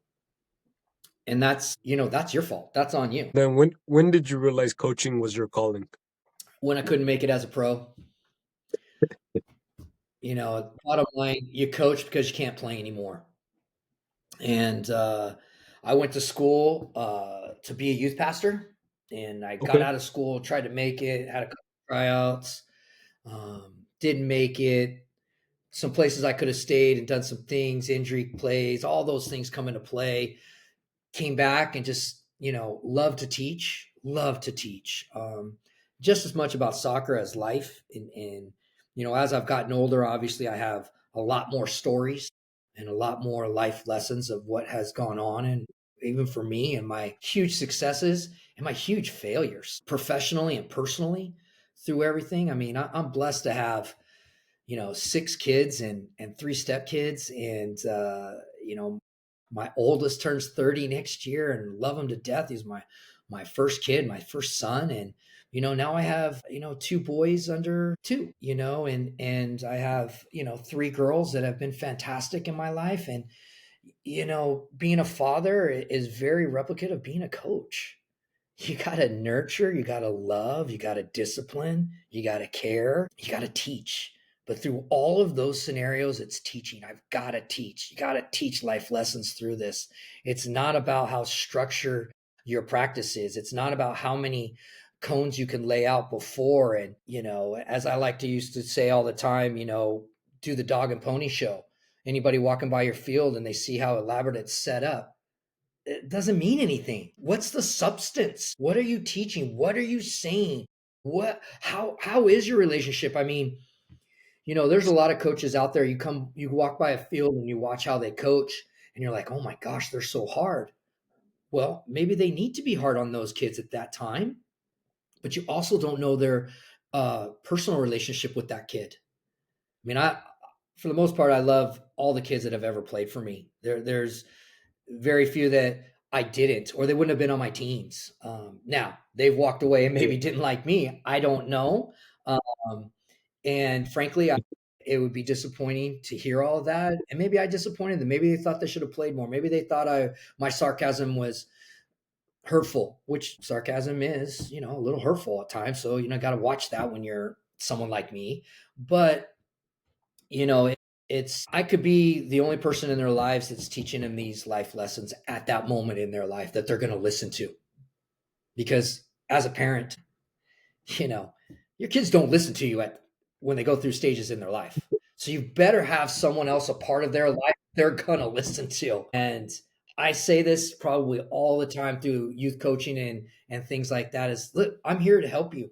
Speaker 2: And that's your fault. That's on you.
Speaker 1: Then when did you realize coaching was your calling?
Speaker 2: When I couldn't make it as a pro, bottom line, you coach because you can't play anymore. And I went to school to be a youth pastor, and I got
Speaker 1: Okay.
Speaker 2: out of school, tried to make it, had a couple tryouts, didn't make it. Some places I could have stayed and done some things, injury plays, all those things come into play. Came back and just, love to teach. Just as much about soccer as life. And as I've gotten older, obviously I have a lot more stories and a lot more life lessons of what has gone on. And even for me and my huge successes and my huge failures professionally and personally through everything. I mean, I'm blessed to have, six kids and three stepkids. And, my oldest turns 30 next year and love him to death. He's my first kid, my first son. And, now I have, two boys under two, and I have, three girls that have been fantastic in my life. And, being a father is very replicative of being a coach. You got to nurture, you got to love, you got to discipline, you got to care, you got to teach. But through all of those scenarios, it's teaching. I've got to teach. You got to teach life lessons through this. It's not about how structured your practice is. It's not about how many cones you can lay out before. And, as I like to used to say all the time, do the dog and pony show. Anybody walking by your field and they see how elaborate it's set up, it doesn't mean anything. What's the substance? What are you teaching? What are you saying? How is your relationship? I mean, there's a lot of coaches out there. You walk by a field and you watch how they coach and you're like, "Oh my gosh, they're so hard." Well, maybe they need to be hard on those kids at that time, but you also don't know their personal relationship with that kid. I mean, for the most part, I love all the kids that have ever played for me. There's very few that I didn't, or they wouldn't have been on my teams. Now they've walked away and
Speaker 1: Yeah.
Speaker 2: maybe didn't like me. I don't know. Um, and frankly, it would be disappointing to hear all of that. And maybe I disappointed them. Maybe they thought they should have played more. Maybe they thought my sarcasm was hurtful, which sarcasm is, a little hurtful at times. So, got to watch that when you're someone like me. But, you know, it, I could be the only person in their lives that's teaching them these life lessons at that moment in their life that they're going to listen to. Because as a parent, you know, your kids don't listen to you when they go through stages in their life. So you better have someone else a part of their life they're gonna listen to. And I say this probably all the time through youth coaching and things like that is, look, I'm here to help you.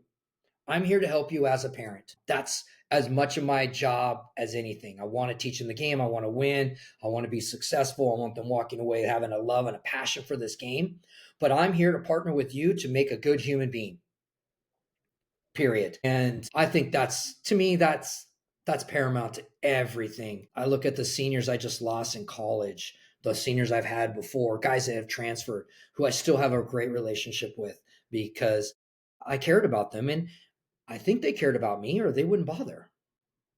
Speaker 2: I'm here to help you as a parent. That's as much of my job as anything. I want to teach them the game. I want to win. I want to be successful. I want them walking away having a love and a passion for this game. But I'm here to partner with you to make a good human being, period. And I think to me, that's paramount to everything. I look at the seniors I just lost in college, the seniors I've had before, guys that have transferred, who I still have a great relationship with because I cared about them. And I think they cared about me or they wouldn't bother.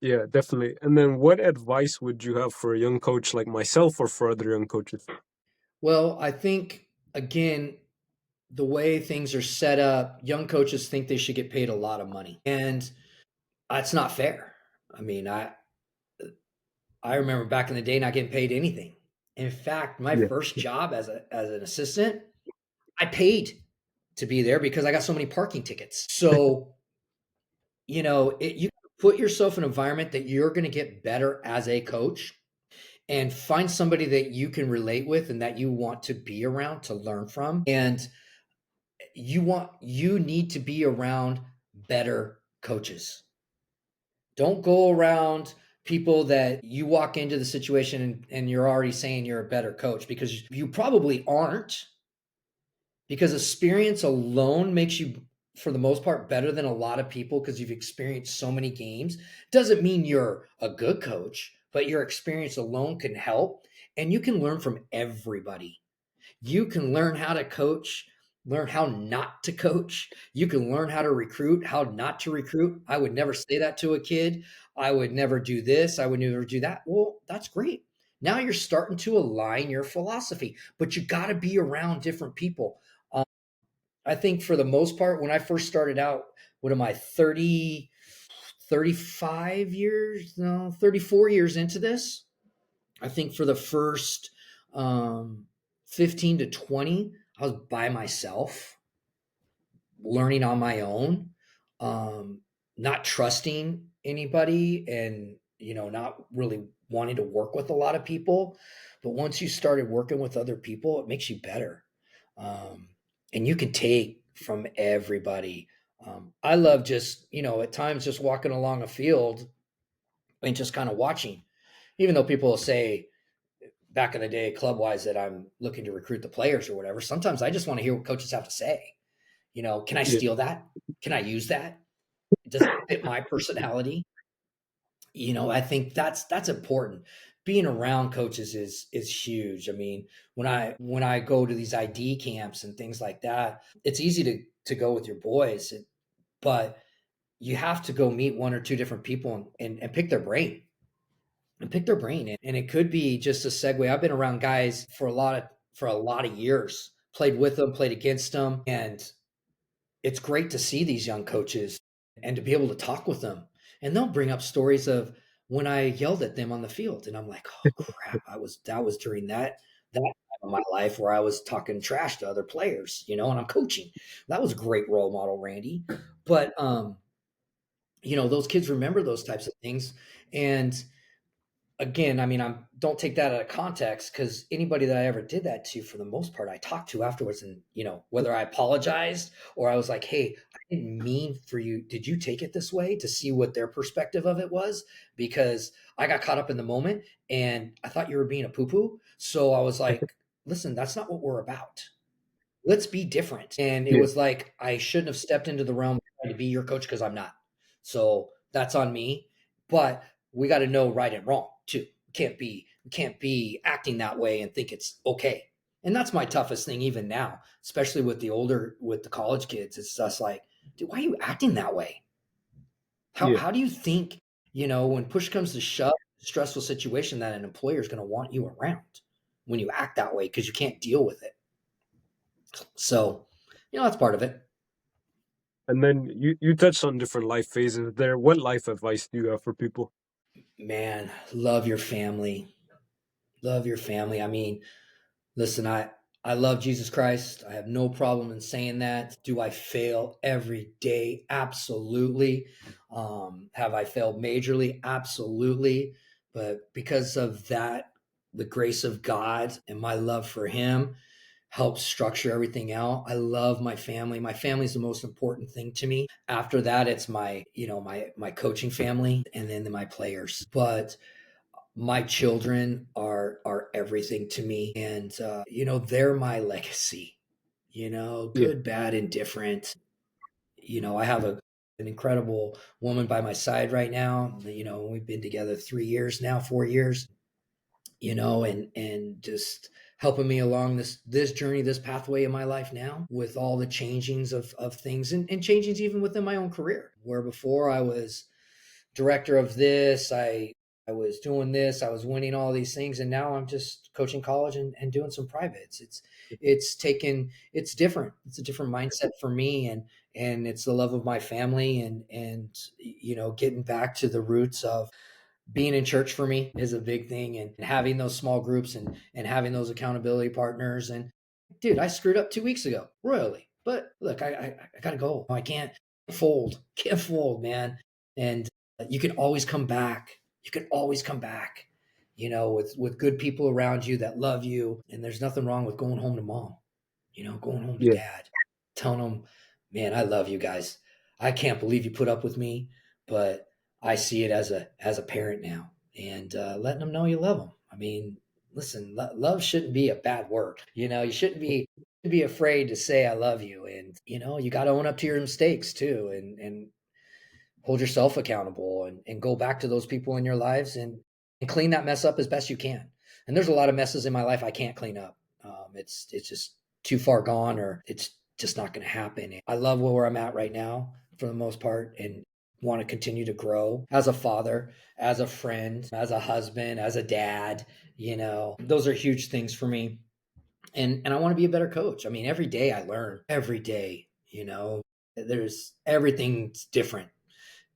Speaker 1: Yeah, definitely. And then what advice would you have for a young coach like myself or for other young coaches?
Speaker 2: Well, I think, again, the way things are set up, young coaches think they should get paid a lot of money. And that's not fair. I mean, I remember back in the day not getting paid anything. In fact, my
Speaker 1: Yeah.
Speaker 2: first job as an assistant, I paid to be there because I got so many parking tickets. So, you put yourself in an environment that you're going to get better as a coach and find somebody that you can relate with and that you want to be around to learn from. And you need to be around better coaches. Don't go around people that you walk into the situation and you're already saying you're a better coach because you probably aren't, because experience alone makes you, for the most part, better than a lot of people because you've experienced so many games. Doesn't mean you're a good coach, but your experience alone can help, and you can learn from everybody. You can learn how to coach, learn how not to coach. You can learn how to recruit, how not to recruit. I would never say that to a kid. I would never do this. I would never do that. Well, that's great. Now you're starting to align your philosophy, but you got to be around different people. Um, I think for the most part, when I first started out, what am I, 35 years? No, 34 years into this. I think for the first um, 15 to 20, I was by myself, learning on my own, um, not trusting anybody, and not really wanting to work with a lot of people. But once you started working with other people, it makes you better, um, and you can take from everybody. I love just at times just walking along a field and just kind of watching, even though people will say back in the day, club wise, that I'm looking to recruit the players or whatever. Sometimes I just want to hear what coaches have to say. Can I
Speaker 1: Yeah.
Speaker 2: steal that? Can I use that? Does it fit my personality? I think that's important. Being around coaches is huge. I mean, when I go to these ID camps and things like that, it's easy to go with your boys, but you have to go meet one or two different people and pick their brain and pick their brain. And it could be just a segue. I've been around guys for a lot of years, played with them, played against them, and it's great to see these young coaches and to be able to talk with them. And they'll bring up stories of when I yelled at them on the field, and I'm like, oh crap, that was during that time of my life where I was talking trash to other players, and I'm coaching. That was a great role model, Randy. But those kids remember those types of things, and again, I mean, I'm don't take that out of context because anybody that I ever did that to, for the most part, I talked to afterwards, and whether I apologized or I was like, "Hey, I didn't mean for you. Did you take it this way?" To see what their perspective of it was, because I got caught up in the moment and I thought you were being a poo poo. So I was like, "Listen, that's not what we're about. Let's be different." And it
Speaker 1: Yeah,
Speaker 2: was like I shouldn't have stepped into the realm of trying to be your coach because I'm not. So that's on me. But we got to know right and wrong too. We can't be acting that way and think it's okay. And that's my toughest thing even now, especially with the college kids. It's just like, dude, why are you acting that way? How
Speaker 1: yeah.
Speaker 2: how do you think, when push comes to shove, stressful situation that an employer is going to want you around when you act that way because you can't deal with it? So, that's part of it.
Speaker 1: And then you touched on different life phases there. What life advice do you have for people?
Speaker 2: Man, love your family. Love your family. I mean, listen, I love Jesus Christ. I have no problem in saying that. Do I fail every day? Absolutely. Have I failed majorly? Absolutely. But because of that, the grace of God and my love for Him helps structure everything out. I love my family. My family is the most important thing to me. After that, it's my coaching family, and then my players. But my children are everything to me, and they're my legacy.
Speaker 1: Yeah,
Speaker 2: Good, bad, indifferent. I have an incredible woman by my side right now. We've been together 3 years now, 4 years. And just helping me along this journey, this pathway in my life now, with all the changings of things, and changings even within my own career, where before I was director of this, I was doing this, I was winning all these things, and now I'm just coaching college and doing some privates. It's different. It's a different mindset for me, and it's the love of my family, and getting back to the roots of being in church for me is a big thing, and having those small groups, and having those accountability partners. And dude, I screwed up 2 weeks ago royally, but look, I gotta go. I can't fold, man. And you can always come back. You can always come back, with good people around you that love you. And there's nothing wrong with going home to mom, going home to
Speaker 1: yeah.
Speaker 2: dad, telling them, man, I love you guys. I can't believe you put up with me, but I see it as a parent now, and letting them know you love them. I mean, listen, love shouldn't be a bad word. You shouldn't be afraid to say I love you, and you got to own up to your mistakes too, and hold yourself accountable, and go back to those people in your lives, and clean that mess up as best you can. And there's a lot of messes in my life I can't clean up. It's just too far gone, or it's just not going to happen. I love where I'm at right now for the most part, and want to continue to grow as a father, as a friend, as a husband, as a dad. Those are huge things for me, and I want to be a better coach. I mean, every day I learn. Every day, there's everything's different.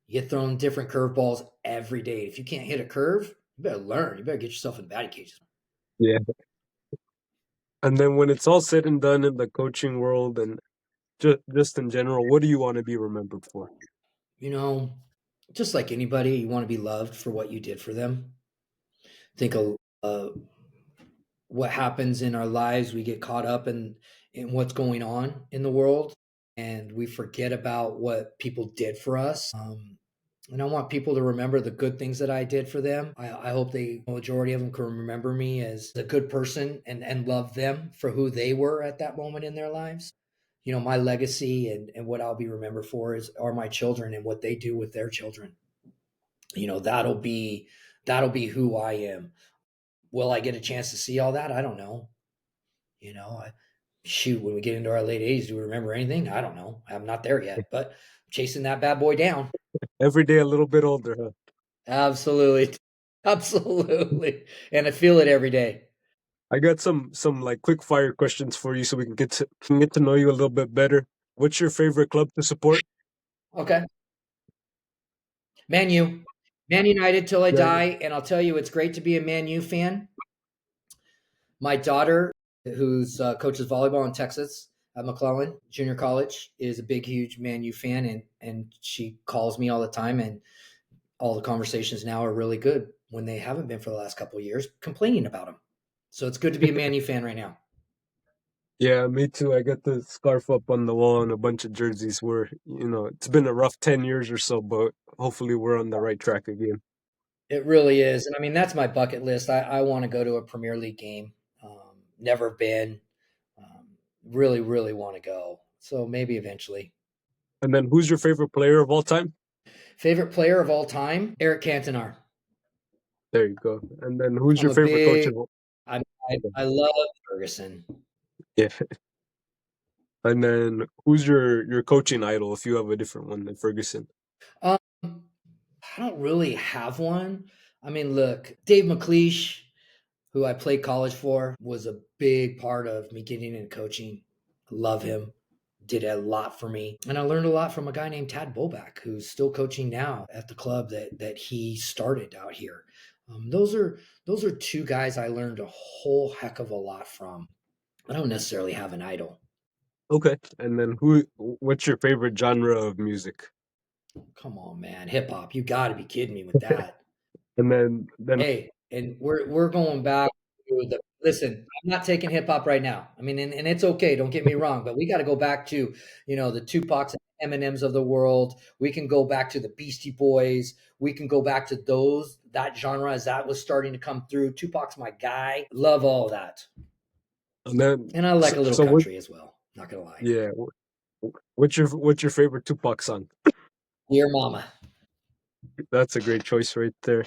Speaker 2: You get thrown different curveballs every day. If you can't hit a curve, you better learn. You better get yourself in batting cages.
Speaker 1: Yeah. And then when it's all said and done in the coaching world and just in general, what do you want to be remembered for?
Speaker 2: You know, just like anybody, you want to be loved for what you did for them. Think of what happens in our lives. We get caught up in what's going on in the world, and we forget about what people did for us. And I want people to remember the good things that I did for them. I hope the majority of them can remember me as a good person, and love them for who they were at that moment in their lives. My legacy, and what I'll be remembered for are my children and what they do with their children. That'll be who I am. Will I get a chance to see all that? I don't know. Shoot, when we get into our late 80s, do we remember anything? I don't know. I'm not there yet, but I'm chasing that bad boy down.
Speaker 1: Every day a little bit older, huh?
Speaker 2: Absolutely. Absolutely. And I feel it every day.
Speaker 1: I got some like quick fire questions for you so we can get to know you a little bit better. What's your favorite club to support?
Speaker 2: Okay. Man U. Man United till I
Speaker 1: Yeah,
Speaker 2: die. And I'll tell you, it's great to be a Man U fan. My daughter, who's coaches volleyball in Texas at McClellan Junior College, is a big, huge Man U fan. And she calls me all the time. And all the conversations now are really good. when they haven't been for the last couple of years, complaining about them. So it's good to be a Man U fan right now.
Speaker 1: Yeah, me too. I got the scarf up on the wall and a bunch of jerseys where, it's been a rough 10 years or so, but hopefully we're on the right track again.
Speaker 2: It really is. And I mean, that's my bucket list. I want to go to a Premier League game. Never been. Really, really want to go. So maybe eventually.
Speaker 1: And then who's your favorite player of all time?
Speaker 2: Favorite player of all time, Eric Cantona.
Speaker 1: There you go. And then who's
Speaker 2: I'm
Speaker 1: your
Speaker 2: a
Speaker 1: favorite coach
Speaker 2: big.
Speaker 1: of all?
Speaker 2: I love Ferguson.
Speaker 1: Yeah. And then who's your coaching idol if you have a different one than Ferguson?
Speaker 2: Um, I don't really have one. I mean, look, Dave McLeish, who I played college for, was a big part of me getting into coaching. Love him. Did a lot for me. And I learned a lot from a guy named Tad Bobak, who's still coaching now at the club that he started out here. Those are two guys I learned a whole heck of a lot from. I don't necessarily have an idol.
Speaker 1: Okay. And then what's your favorite genre of music?
Speaker 2: Come on, man. Hip hop. You got to be kidding me with that.
Speaker 1: And then
Speaker 2: Hey, and we're going back to the listen, I'm not taking hip hop right now. I mean, and it's okay, don't get me wrong, but we got to go back to, the Tupacs and Eminems of the world. We can go back to the Beastie Boys. We can go back to that genre as that was starting to come through. Tupac's my guy. Love all that.
Speaker 1: and then
Speaker 2: And I like
Speaker 1: so,
Speaker 2: a little
Speaker 1: so what
Speaker 2: country as well. Not gonna lie.
Speaker 1: yeah, what's your favorite Tupac song?
Speaker 2: Dear Mama.
Speaker 1: That's a great choice right there.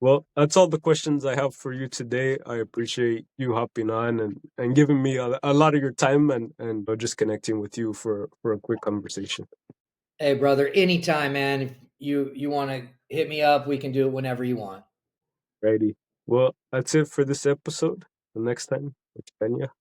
Speaker 1: Well, that's all the questions I have for you today. I appreciate you hopping on and giving me a lot of your time and just connecting with you for a quick conversation.
Speaker 2: Hey, brother, anytime, man. If you want to hit me up, we can do it whenever you want.
Speaker 1: Righty. Well, that's it for this episode. Till next time, it's Kenya.